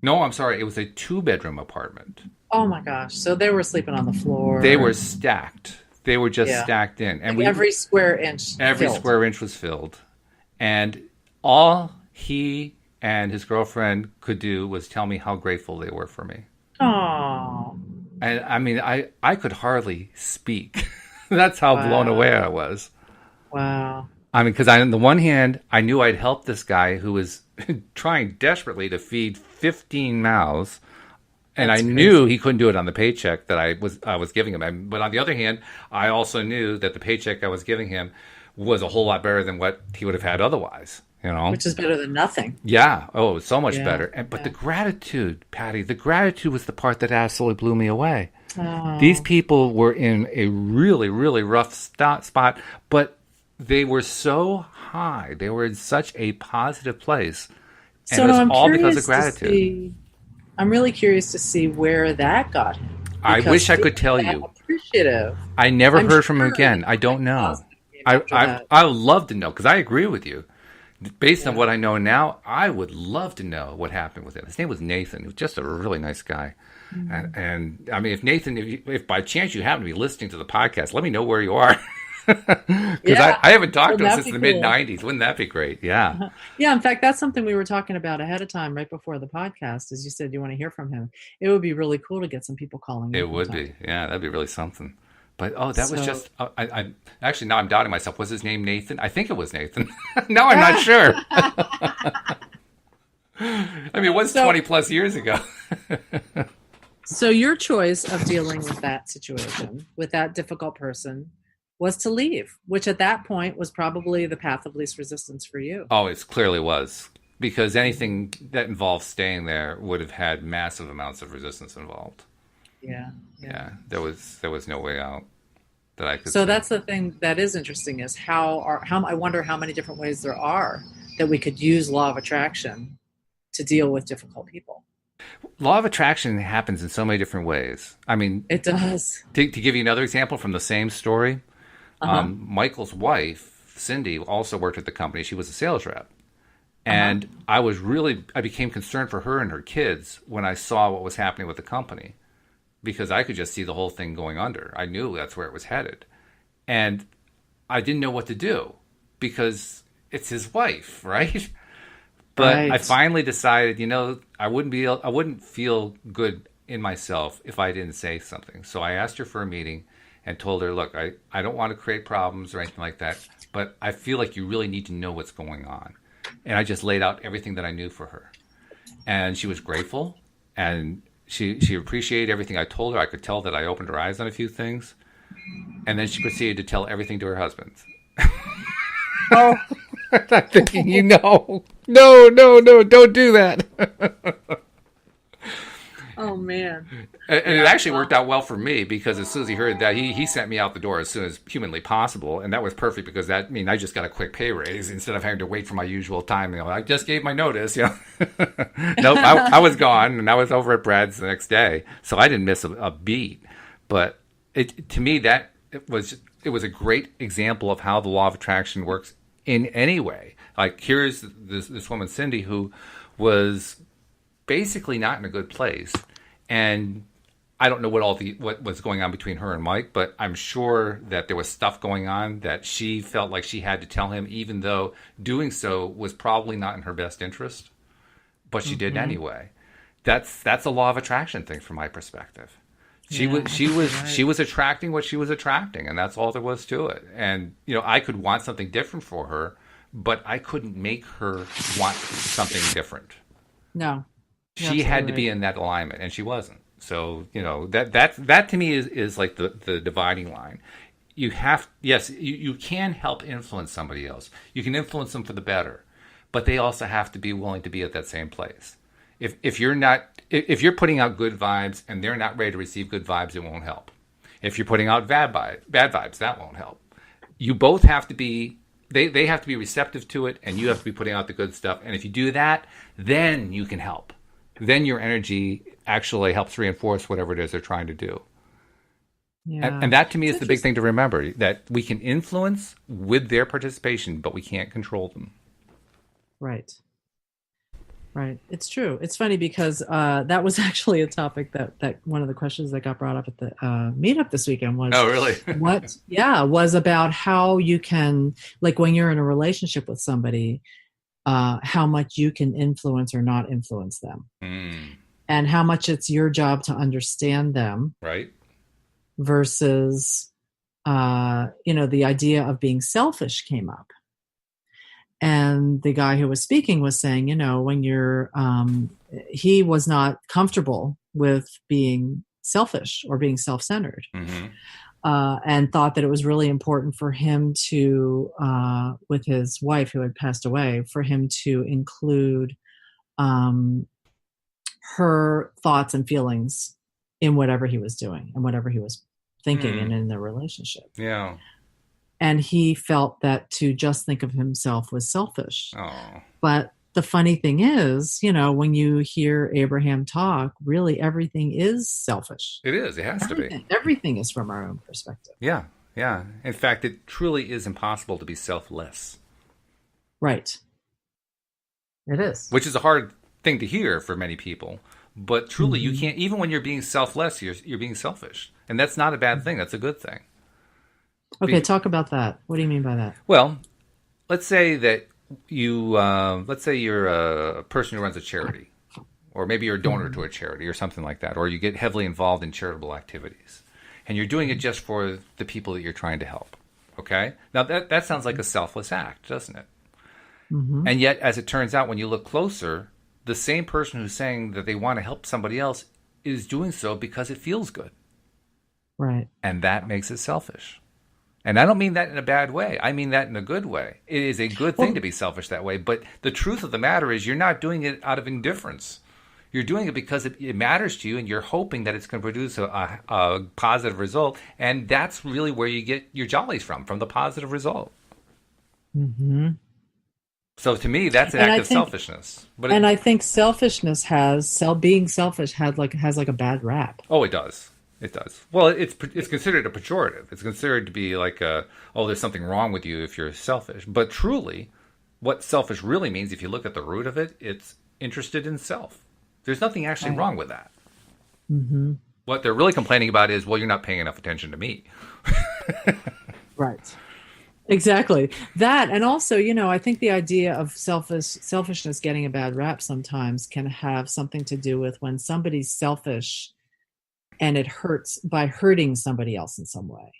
[SPEAKER 1] No, I'm sorry. It was a 2-bedroom apartment.
[SPEAKER 2] Oh my gosh. So they were sleeping on the floor.
[SPEAKER 1] They were stacked. They were just stacked in. And
[SPEAKER 2] like every square inch
[SPEAKER 1] square inch was filled. And all he and his girlfriend could do was tell me how grateful they were for me.
[SPEAKER 2] Oh.
[SPEAKER 1] And I mean, I could hardly speak. That's how blown away I was.
[SPEAKER 2] Wow.
[SPEAKER 1] I mean, because on the one hand, I knew I'd help this guy who was trying desperately to feed 15 mouths. And I knew he couldn't do it on the paycheck that I was giving him. But on the other hand, I also knew that the paycheck I was giving him was a whole lot better than what he would have had otherwise. You know,
[SPEAKER 2] which is better than nothing.
[SPEAKER 1] Yeah. Oh, so much better. But the gratitude, Patty, the gratitude was the part that absolutely blew me away.
[SPEAKER 2] Oh.
[SPEAKER 1] These people were in a really, really rough spot, but they were so high. They were in such a positive place. And
[SPEAKER 2] so
[SPEAKER 1] it was
[SPEAKER 2] I'm
[SPEAKER 1] all because of gratitude.
[SPEAKER 2] I'm really curious to see where that got him.
[SPEAKER 1] I wish I could tell you.
[SPEAKER 2] Appreciative.
[SPEAKER 1] I never heard from him again. I don't know. I would love to know because I agree with you. Based on what I know now, I would love to know what happened with him. His name was Nathan. He was just a really nice guy. Mm-hmm. And I mean, if Nathan, if by chance you happen to be listening to the podcast, let me know where you are. Because I haven't talked to him since the mid-'90s. Wouldn't that be great? Yeah.
[SPEAKER 2] Yeah, in fact, that's something we were talking about ahead of time, right before the podcast, as you said you want to hear from him. It would be really cool to get some people calling.
[SPEAKER 1] It would be. Yeah, that'd be really something. But, was just, I actually, now I'm doubting myself. Was his name Nathan? I think it was Nathan. No, I'm not sure. I mean, it was 20 plus years ago.
[SPEAKER 2] So your choice of dealing with that situation, with that difficult person, was to leave, which at that point was probably the path of least resistance for you.
[SPEAKER 1] Oh, it clearly was. Because anything that involved staying there would have had massive amounts of resistance involved.
[SPEAKER 2] Yeah.
[SPEAKER 1] There was no way out that I could.
[SPEAKER 2] So that's the thing that is interesting is how I wonder how many different ways there are that we could use law of attraction to deal with difficult people.
[SPEAKER 1] Law of attraction happens in so many different ways. I mean,
[SPEAKER 2] it does.
[SPEAKER 1] To give you another example from the same story, Michael's wife, Cindy, also worked at the company. She was a sales rep. And I became concerned for her and her kids when I saw what was happening with the company. Because I could just see the whole thing going under. I knew that's where it was headed. And I didn't know what to do because it's his wife, right? But I finally decided, I wouldn't feel good in myself if I didn't say something. So I asked her for a meeting and told her, look, I don't want to create problems or anything like that, but I feel like you really need to know what's going on. And I just laid out everything that I knew for her. And she was grateful and She appreciated everything I told her. I could tell that I opened her eyes on a few things. And then she proceeded to tell everything to her husband. I'm thinking, no, don't do that.
[SPEAKER 2] Oh, man.
[SPEAKER 1] And it actually worked out well for me because as soon as he heard that, he sent me out the door as soon as humanly possible. And that was perfect because I just got a quick pay raise instead of having to wait for my usual time. I just gave my notice. Nope, I was gone and I was over at Brad's the next day. So I didn't miss a beat. But to me, it was a great example of how the law of attraction works in any way. Like here's this woman, Cindy, who was basically not in a good place. And I don't know what was going on between her and Mike, but I'm sure that there was stuff going on that she felt like she had to tell him, even though doing so was probably not in her best interest, but she did anyway. That's a law of attraction thing from my perspective. She was attracting what she was attracting, and that's all there was to it. And I could want something different for her, but I couldn't make her want something different.
[SPEAKER 2] No.
[SPEAKER 1] She had to be in that alignment, and she wasn't. So, that to me is like the dividing line. You can help influence somebody else. You can influence them for the better, but they also have to be willing to be at that same place. If you're putting out good vibes and they're not ready to receive good vibes, it won't help. If you're putting out bad vibes, that won't help. You both have to be, they have to be receptive to it, and you have to be putting out the good stuff. And if you do that, then you can help. Then your energy actually helps reinforce whatever it is they're trying to do. Yeah. And that to me is the big thing to remember, that we can influence with their participation, but we can't control them.
[SPEAKER 2] Right. It's true. It's funny because that was actually a topic that one of the questions that got brought up at the meetup this weekend was.
[SPEAKER 1] Oh, really?
[SPEAKER 2] was about how you can, like when you're in a relationship with somebody, how much you can influence or not influence them. And how much it's your job to understand them.
[SPEAKER 1] Right.
[SPEAKER 2] Versus, the idea of being selfish came up. And the guy who was speaking was saying, when he was not comfortable with being selfish or being self-centered, and thought that it was really important for him to, with his wife who had passed away, for him to include her thoughts and feelings in whatever he was doing and whatever he was thinking and in their relationship.
[SPEAKER 1] Yeah.
[SPEAKER 2] And he felt that to just think of himself was selfish.
[SPEAKER 1] Oh.
[SPEAKER 2] But the funny thing is, when you hear Abraham talk, really everything is selfish.
[SPEAKER 1] It is. It has to be.
[SPEAKER 2] Everything is from our own perspective.
[SPEAKER 1] Yeah. Yeah. In fact, it truly is impossible to be selfless.
[SPEAKER 2] Right. It is.
[SPEAKER 1] Which is a hard thing to hear for many people. But truly, you can't, even when you're being selfless, you're being selfish. And that's not a bad thing. That's a good thing.
[SPEAKER 2] Okay, talk about that. What do you mean by that?
[SPEAKER 1] Well, let's say that you're a person who runs a charity, or maybe you're a donor to a charity or something like that, or you get heavily involved in charitable activities, and you're doing it just for the people that you're trying to help. Okay? Now, that sounds like a selfless act, doesn't it? And yet, as it turns out, when you look closer, the same person who's saying that they want to help somebody else is doing so because it feels good.
[SPEAKER 2] Right.
[SPEAKER 1] And that makes it selfish. And I don't mean that in a bad way. I mean that in a good way. It is a good thing to be selfish that way. But the truth of the matter is you're not doing it out of indifference. You're doing it because it matters to you, and you're hoping that it's going to produce a positive result. And that's really where you get your jollies from the positive result. So to me, that's an act of selfishness. But
[SPEAKER 2] I think selfishness being selfish has like a bad rap.
[SPEAKER 1] Oh, it does. It does. Well, it's considered a pejorative. It's considered to be like there's something wrong with you if you're selfish. But truly, what selfish really means, if you look at the root of it, it's interested in self. There's nothing actually wrong with that. What they're really complaining about is, well, you're not paying enough attention to me.
[SPEAKER 2] Right. Exactly. That, and also, I think the idea of selfishness getting a bad rap sometimes can have something to do with when somebody's selfish and it hurts by hurting somebody else in some way,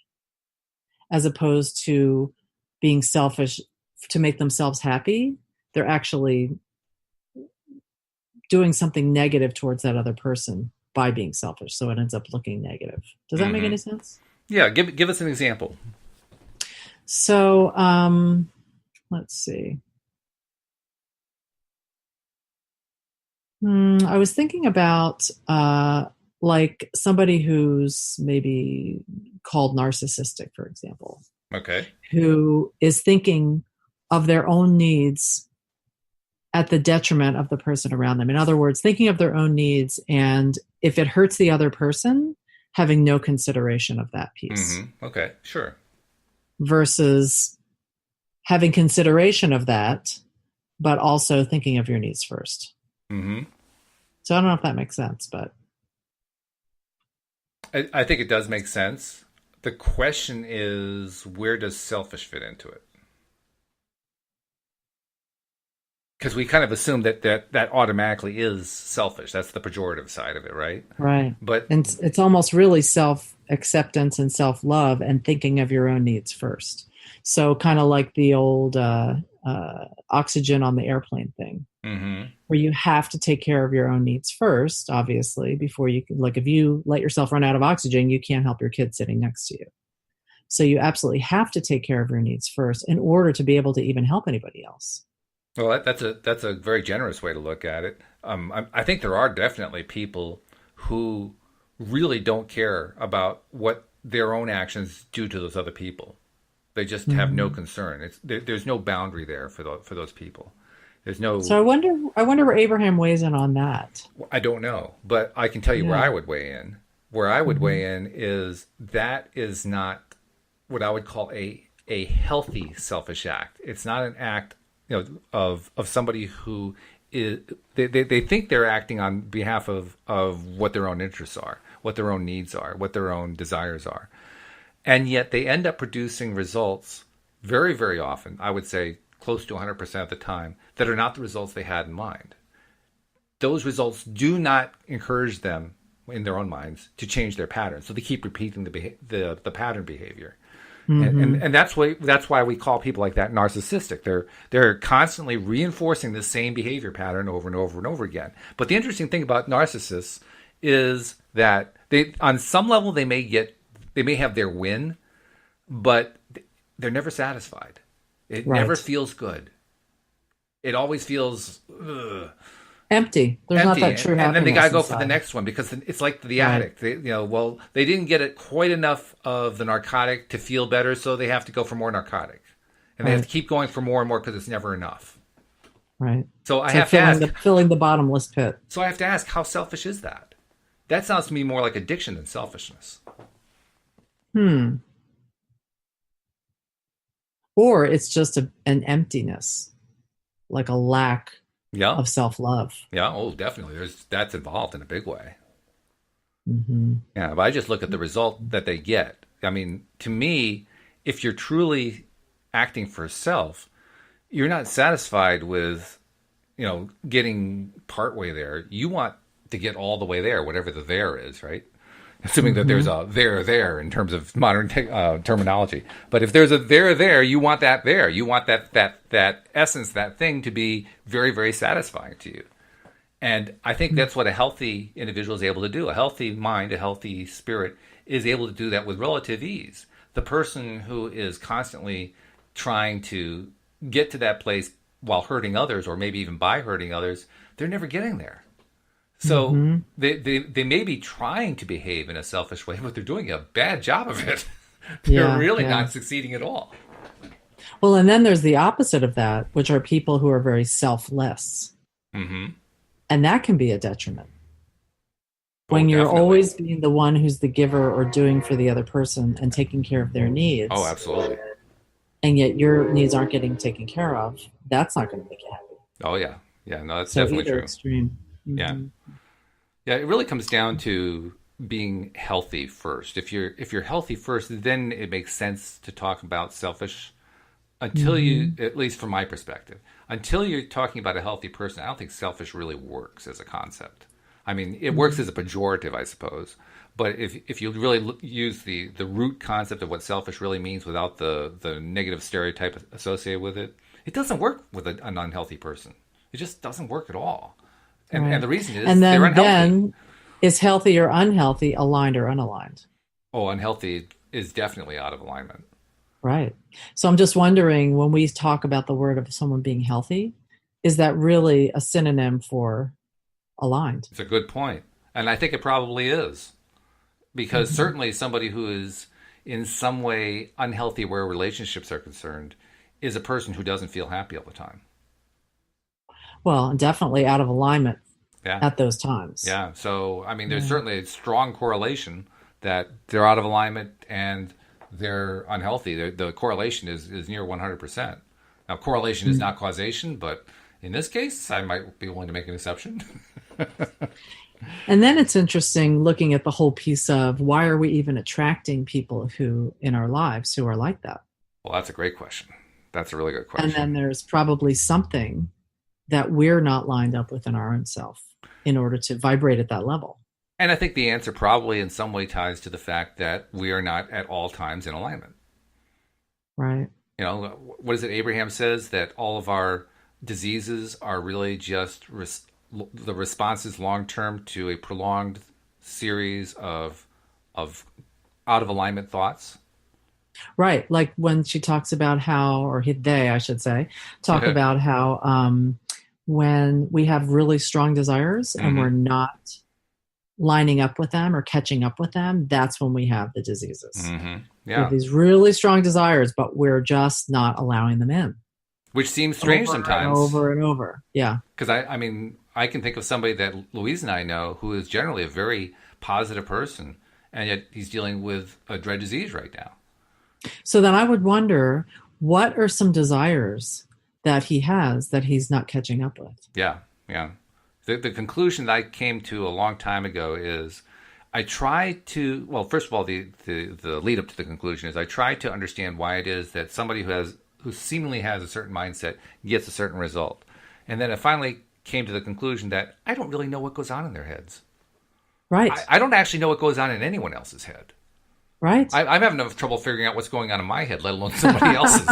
[SPEAKER 2] as opposed to being selfish to make themselves happy. They're actually doing something negative towards that other person by being selfish, so it ends up looking negative. Does that make any sense?
[SPEAKER 1] Yeah, give us an example.
[SPEAKER 2] So, let's see. I was thinking about like somebody who's maybe called narcissistic, for example.
[SPEAKER 1] Okay.
[SPEAKER 2] Who is thinking of their own needs at the detriment of the person around them. In other words, thinking of their own needs, and if it hurts the other person, having no consideration of that piece.
[SPEAKER 1] Okay, sure.
[SPEAKER 2] Versus having consideration of that, but also thinking of your needs first. So I don't know if that makes sense, but.
[SPEAKER 1] I think it does make sense. The question is, where does selfish fit into it? Because we kind of assume that automatically is selfish. That's the pejorative side of it, right?
[SPEAKER 2] Right.
[SPEAKER 1] But
[SPEAKER 2] And it's almost really self acceptance and self love and thinking of your own needs first. So, kind of like the old oxygen on the airplane thing,
[SPEAKER 1] mm-hmm.
[SPEAKER 2] where you have to take care of your own needs first, obviously, before you can, like, if you let yourself run out of oxygen, you can't help your kid sitting next to you. So, you absolutely have to take care of your needs first in order to be able to even help anybody else.
[SPEAKER 1] Well, that's a very generous way to look at it. I think there are definitely people who really don't care about what their own actions do to those other people. They just have no concern. There's no boundary there for those people. There's no.
[SPEAKER 2] So I wonder where Abraham weighs in on that.
[SPEAKER 1] I don't know, but I can tell you where I would weigh in. Where I would weigh in is that is not what I would call a healthy selfish act. It's not an act, of somebody who is they think they're acting on behalf of what their own interests are, what their own needs are, what their own desires are. And yet they end up producing results very, very often, I would say close to 100% of the time, that are not the results they had in mind. Those results do not encourage them in their own minds to change their pattern. So they keep repeating the pattern behavior. And that's why we call people like that narcissistic. They're constantly reinforcing the same behavior pattern over and over and over again. But the interesting thing about narcissists is that they, on some level, they may have their win, but they're never satisfied. It never feels good. It always feels
[SPEAKER 2] empty. There's not that true happiness.
[SPEAKER 1] And then they got to go for the next one because it's like the addict. They didn't get it quite enough of the narcotic to feel better, so they have to go for more narcotic. And they have to keep going for more and more because it's never enough.
[SPEAKER 2] Right.
[SPEAKER 1] So I have to ask.
[SPEAKER 2] Filling the bottomless pit.
[SPEAKER 1] So I have to ask, how selfish is that? That sounds to me more like addiction than selfishness.
[SPEAKER 2] Or it's just an emptiness, like a lack of self-love.
[SPEAKER 1] Yeah, oh, definitely. That's involved in a big way.
[SPEAKER 2] Mm-hmm.
[SPEAKER 1] Yeah, if I just look at the result that they get, I mean, to me, if you're truly acting for self, you're not satisfied with, getting partway there. You want to get all the way there, whatever the there is, right? Assuming that there's a there in terms of modern terminology. But if there's a there, you want that there. You want that essence, that thing to be very, very satisfying to you. And I think that's what a healthy individual is able to do. A healthy mind, a healthy spirit is able to do that with relative ease. The person who is constantly trying to get to that place while hurting others, or maybe even by hurting others, they're never getting there. So they may be trying to behave in a selfish way, but they're doing a bad job of it. They're really not succeeding at all.
[SPEAKER 2] Well, and then there's the opposite of that, which are people who are very selfless.
[SPEAKER 1] Mm-hmm.
[SPEAKER 2] And that can be a detriment. When you're always being the one who's the giver or doing for the other person and taking care of their needs.
[SPEAKER 1] Oh, absolutely.
[SPEAKER 2] And yet your needs aren't getting taken care of, that's not going to make you happy.
[SPEAKER 1] Oh, yeah. Yeah, no, that's definitely true.
[SPEAKER 2] Extreme. Mm-hmm.
[SPEAKER 1] Yeah. Yeah, it really comes down to being healthy first. If you're healthy first, then it makes sense to talk about selfish. Until you, at least from my perspective, until you're talking about a healthy person, I don't think selfish really works as a concept. I mean, it works as a pejorative, I suppose. But if you really use the root concept of what selfish really means without the negative stereotype associated with it, it doesn't work with an unhealthy person. It just doesn't work at all. And the reason is they're unhealthy. Then
[SPEAKER 2] is healthy or unhealthy aligned or unaligned?
[SPEAKER 1] Oh, unhealthy is definitely out of alignment.
[SPEAKER 2] Right. So I'm just wondering, when we talk about the word of someone being healthy, is that really a synonym for aligned?
[SPEAKER 1] It's a good point. And I think it probably is. Because certainly somebody who is in some way unhealthy where relationships are concerned is a person who doesn't feel happy all the time.
[SPEAKER 2] Well, definitely out of alignment at those times.
[SPEAKER 1] Yeah. So, I mean, there's certainly a strong correlation that they're out of alignment and they're unhealthy. The correlation is near 100%. Now, correlation is not causation, but in this case, I might be willing to make an exception.
[SPEAKER 2] And then it's interesting looking at the whole piece of why are we even attracting people who in our lives who are like that?
[SPEAKER 1] Well, that's a great question. That's a really good
[SPEAKER 2] And then
[SPEAKER 1] question.
[SPEAKER 2] there's probably something that we're not lined up with in our own self in order to vibrate at that level.
[SPEAKER 1] And I think the answer probably in some way ties to the fact that we are not at all times in alignment.
[SPEAKER 2] Right.
[SPEAKER 1] You know, what is it Abraham says that all of our diseases are really just the responses long term to a prolonged series of out of alignment thoughts.
[SPEAKER 2] Right. Like when she talks about how, or they, I should say, talk about how when we have really strong desires and we're not lining up with them or catching up with them, that's when we have the diseases.
[SPEAKER 1] Mm-hmm.
[SPEAKER 2] We
[SPEAKER 1] Yeah.
[SPEAKER 2] have these really strong desires, but we're just not allowing them in.
[SPEAKER 1] Which seems strange
[SPEAKER 2] over
[SPEAKER 1] sometimes.
[SPEAKER 2] And over and over. Yeah.
[SPEAKER 1] Because I mean, I can think of somebody that Louise and I know who is generally a very positive person, and yet he's dealing with a dread disease right now.
[SPEAKER 2] So then I would wonder, what are some desires that he has that he's not catching up with?
[SPEAKER 1] Yeah, yeah. The conclusion that I came to a long time ago is I try to, well, first of all, the lead up to the conclusion is I try to understand why it is that somebody who seemingly has a certain mindset gets a certain result. And then I finally came to the conclusion that I don't really know what goes on in their heads.
[SPEAKER 2] Right.
[SPEAKER 1] I don't actually know what goes on in anyone else's head.
[SPEAKER 2] Right.
[SPEAKER 1] I'm having enough trouble figuring out what's going on in my head, let alone somebody else's.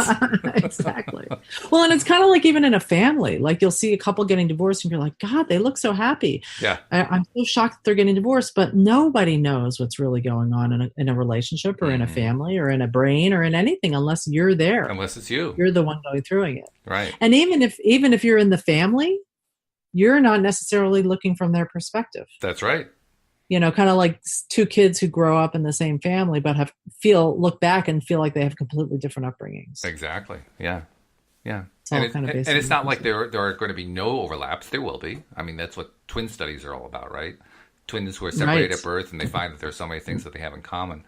[SPEAKER 2] Exactly. Well, and it's kind of like even in a family, like you'll see a couple getting divorced and you're like, God, they look so happy.
[SPEAKER 1] Yeah.
[SPEAKER 2] I'm so shocked that they're getting divorced, but nobody knows what's really going on in a relationship or in a family or in a brain or in anything unless you're there.
[SPEAKER 1] Unless it's you.
[SPEAKER 2] You're the one going through it.
[SPEAKER 1] Right.
[SPEAKER 2] And even if you're in the family, you're not necessarily looking from their perspective.
[SPEAKER 1] That's right.
[SPEAKER 2] You know, kind of like two kids who grow up in the same family, but look back and feel like they have completely different upbringings.
[SPEAKER 1] Exactly. Yeah. Yeah.
[SPEAKER 2] It's
[SPEAKER 1] and it's not like there are going to be no overlaps. There will be. I mean, that's what twin studies are all about, right? Twins who are separated at birth and they find that there's so many things that they have in common.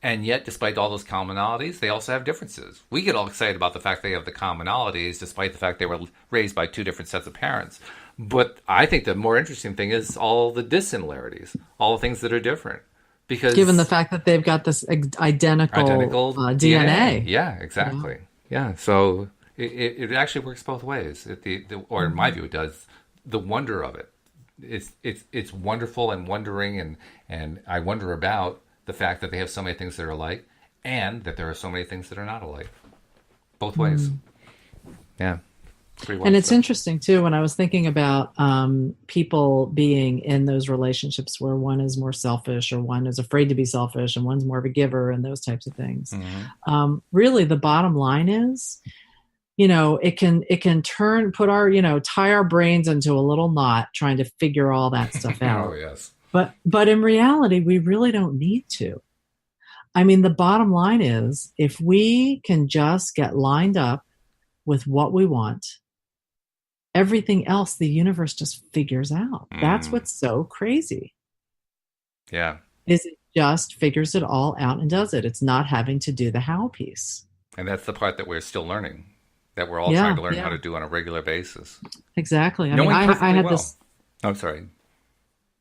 [SPEAKER 1] And yet, despite all those commonalities, they also have differences. We get all excited about the fact they have the commonalities, despite the fact they were raised by two different sets of parents. But I think the more interesting thing is all the dissimilarities, all the things that are different. Because
[SPEAKER 2] given the fact that they've got this identical DNA.
[SPEAKER 1] Yeah, exactly. Yeah. So it actually works both ways. Or in my view, it does. The wonder of it. It's wonderful and wondering, and I wonder about the fact that they have so many things that are alike, and that there are so many things that are not alike. Both ways. Yeah.
[SPEAKER 2] And it's interesting too, when I was thinking about people being in those relationships where one is more selfish or one is afraid to be selfish and one's more of a giver and those types of things. Really, the bottom line is, it can tie our brains into a little knot trying to figure all that stuff out.
[SPEAKER 1] Oh, yes.
[SPEAKER 2] But in reality, we really don't need to. I mean, the bottom line is, if we can just get lined up with what we want, everything else the universe just figures out. That's what's so crazy.
[SPEAKER 1] Yeah.
[SPEAKER 2] Is it just figures it all out and does it. It's not having to do the how piece.
[SPEAKER 1] And that's the part that we're still learning, that we're all trying to learn how to do on a regular basis.
[SPEAKER 2] Exactly.
[SPEAKER 1] I had
[SPEAKER 2] well.
[SPEAKER 1] this. Oh, sorry.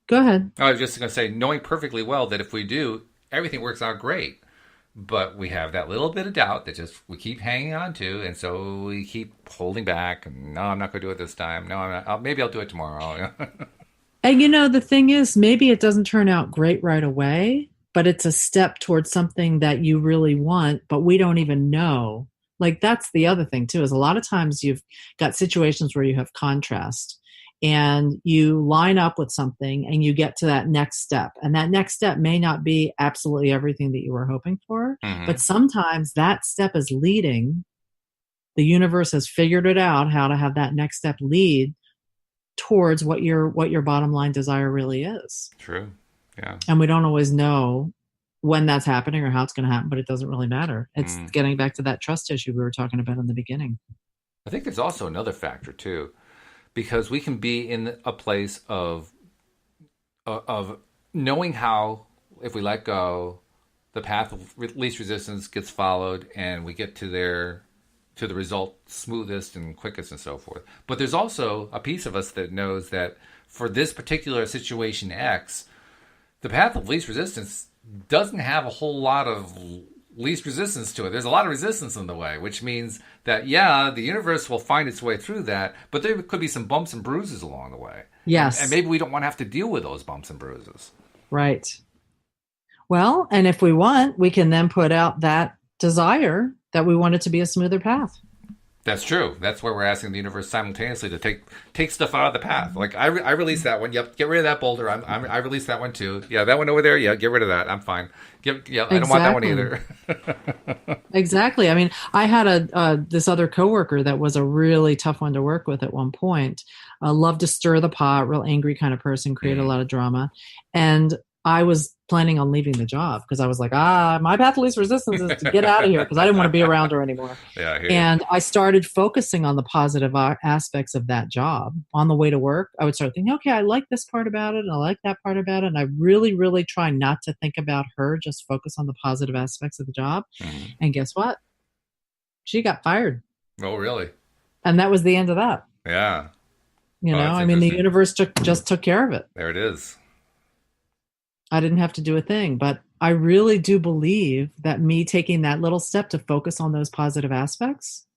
[SPEAKER 2] Go ahead.
[SPEAKER 1] I was just going to say, knowing perfectly well that if we do, everything works out great. But we have that little bit of doubt that we keep hanging on to, and so we keep holding back. And no, I'm not going to do it this time. No, I'm not. Maybe I'll do it tomorrow.
[SPEAKER 2] And the thing is, maybe it doesn't turn out great right away, but it's a step towards something that you really want, but we don't even know. Like, that's the other thing too, is a lot of times you've got situations where you have contrast and you line up with something and you get to that next step. And that next step may not be absolutely everything that you were hoping for, but sometimes that step is leading. The universe has figured it out how to have that next step lead towards what your bottom line desire really is.
[SPEAKER 1] True. Yeah.
[SPEAKER 2] And we don't always know when that's happening or how it's going to happen, but it doesn't really matter. It's getting back to that trust issue we were talking about in the beginning.
[SPEAKER 1] I think there's also another factor too, because we can be in a place of knowing how, if we let go, the path of least resistance gets followed, and we get to the result smoothest and quickest and so forth. But there's also a piece of us that knows that for this particular situation X, the path of least resistance doesn't have a whole lot of least resistance to it. There's a lot of resistance in the way, which means that, yeah, the universe will find its way through that, but there could be some bumps and bruises along the way.
[SPEAKER 2] Yes.
[SPEAKER 1] And maybe we don't want to have to deal with those bumps and bruises.
[SPEAKER 2] Right. Well, and if we want, we can then put out that desire that we want it to be a smoother path.
[SPEAKER 1] That's true. That's where we're asking the universe simultaneously to take stuff out of the path. Like I release that one. Yep, get rid of that boulder. I release that one too. Yeah, that one over there. Yeah, get rid of that. I'm fine. I don't want that one either.
[SPEAKER 2] Exactly. I mean, I had this other coworker that was a really tough one to work with at one point. Loved to stir the pot, real angry kind of person, create a lot of drama, and I was planning on leaving the job because I was like, my path of least resistance is to get out of here because I didn't want to be around her anymore.
[SPEAKER 1] Yeah,
[SPEAKER 2] and I started focusing on the positive aspects of that job. On the way to work, I would start thinking, okay, I like this part about it and I like that part about it. And I really, really try not to think about her, just focus on the positive aspects of the job. Mm-hmm. And guess what? She got fired.
[SPEAKER 1] Oh, really?
[SPEAKER 2] And that was the end of that.
[SPEAKER 1] Yeah.
[SPEAKER 2] I mean, the universe just took care of it.
[SPEAKER 1] There it is.
[SPEAKER 2] I didn't have to do a thing, but I really do believe that me taking that little step to focus on those positive aspects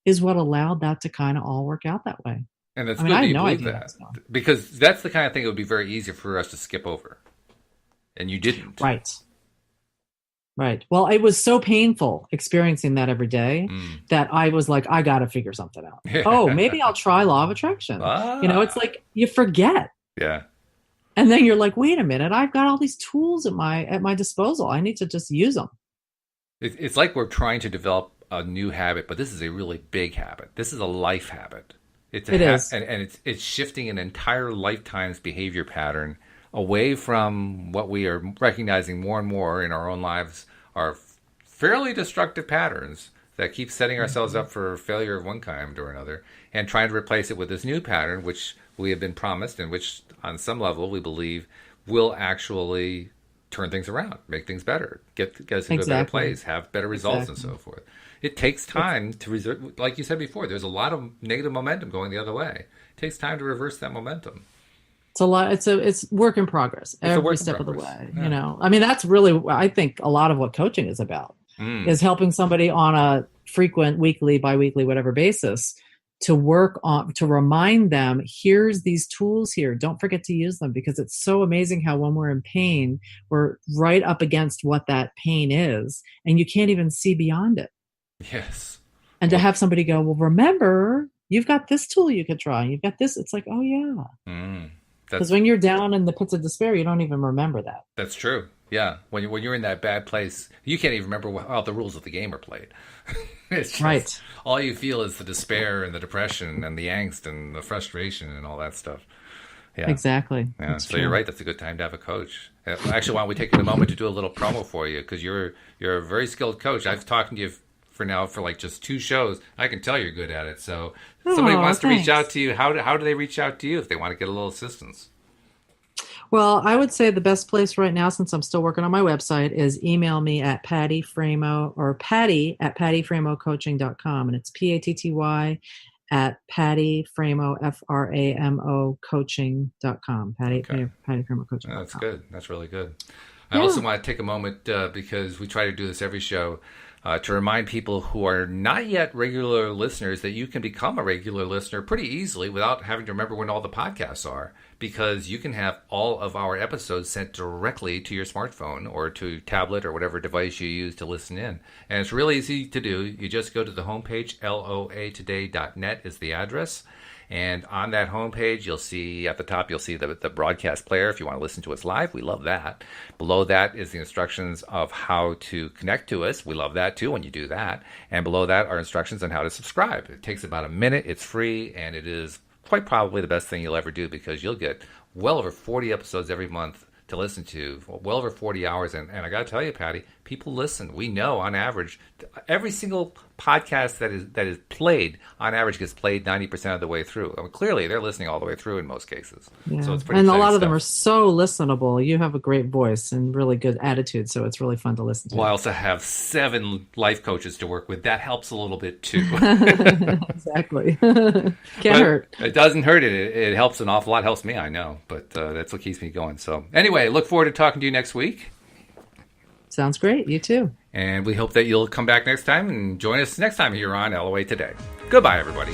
[SPEAKER 2] is what allowed that to kind of all work out that way.
[SPEAKER 1] And it's good that you believe that, because that's the kind of thing that would be very easy for us to skip over. And you didn't.
[SPEAKER 2] Right. Well, it was so painful experiencing that every day that I was like, I got to figure something out. Oh, maybe I'll try law of attraction. It's like you forget.
[SPEAKER 1] Yeah.
[SPEAKER 2] And then you're like, wait a minute, I've got all these tools at my disposal. I need to just use them.
[SPEAKER 1] It's like we're trying to develop a new habit, but this is a really big habit. This is a life habit. It is. And it's shifting an entire lifetime's behavior pattern away from what we are recognizing more and more in our own lives are fairly destructive patterns that keep setting ourselves up for failure of one kind or another, and trying to replace it with this new pattern, which we have been promised and which on some level we believe will actually turn things around, make things better, get us into a better place, have better results and so forth. It takes time to like you said before, there's a lot of negative momentum going the other way. It takes time to reverse that momentum.
[SPEAKER 2] It's a lot. It's work in progress every step of the way. Yeah. I mean, that's really, I think, a lot of what coaching is about is helping somebody on a frequent, weekly, biweekly, whatever basis to work on, to remind them, here's these tools here. Don't forget to use them, because it's so amazing how when we're in pain, we're right up against what that pain is, and you can't even see beyond it.
[SPEAKER 1] Yes.
[SPEAKER 2] And to have somebody go, well, remember, you've got this tool you could try. You've got this. It's like, oh yeah. Because when you're down in the pits of despair, you don't even remember that.
[SPEAKER 1] That's true. Yeah. When you're in that bad place, you can't even remember how the rules of the game are played. It's just, right. All you feel is the despair and the depression and the angst and the frustration and all that stuff. Yeah.
[SPEAKER 2] Exactly.
[SPEAKER 1] Yeah. So you're right. That's a good time to have a coach. Actually, why don't we take a moment to do a little promo for you? Because you're a very skilled coach. I've talked to you for like just 2 shows. I can tell you're good at it. So if somebody wants to reach out to you, how do they reach out to you if they want to get a little assistance?
[SPEAKER 2] Well, I would say the best place right now, since I'm still working on my website, is email me at Patty Framo, or Patty at pattyframocoaching.com. And it's PATTY at Patty Framo, FRAMO coaching.com. Patty Framo coaching.com.
[SPEAKER 1] That's good. That's really good. I also want to take a moment because we try to do this every show to remind people who are not yet regular listeners that you can become a regular listener pretty easily without having to remember when all the podcasts are, because you can have all of our episodes sent directly to your smartphone or to tablet or whatever device you use to listen in. And it's really easy to do. You just go to the homepage, loatoday.net is the address. And on that homepage, you'll see at the top, you'll see the broadcast player if you want to listen to us live. We love that. Below that is the instructions of how to connect to us. We love that too when you do that. And below that are instructions on how to subscribe. It takes about a minute. It's free, and it is quite probably the best thing you'll ever do, because you'll get well over 40 episodes every month to listen to, well over 40 hours. And I got to tell you, Patty, people listen. We know on average, every single podcast that is played on average gets played 90% of the way through. I mean, clearly, they're listening all the way through in most cases.
[SPEAKER 2] Yeah.
[SPEAKER 1] So it's pretty.
[SPEAKER 2] And a lot of
[SPEAKER 1] stuff.
[SPEAKER 2] them are so listenable. You have a great voice and really good attitude, so it's really fun to listen to.
[SPEAKER 1] Well, I also have 7 life coaches to work with. That helps a little bit too.
[SPEAKER 2] Exactly. Can't hurt.
[SPEAKER 1] It doesn't hurt. It helps an awful lot. It helps me, I know, but that's what keeps me going. So anyway, look forward to talking to you next week.
[SPEAKER 2] Sounds great. You too.
[SPEAKER 1] And we hope that you'll come back next time and join us next time here on LOA Today. Goodbye, everybody.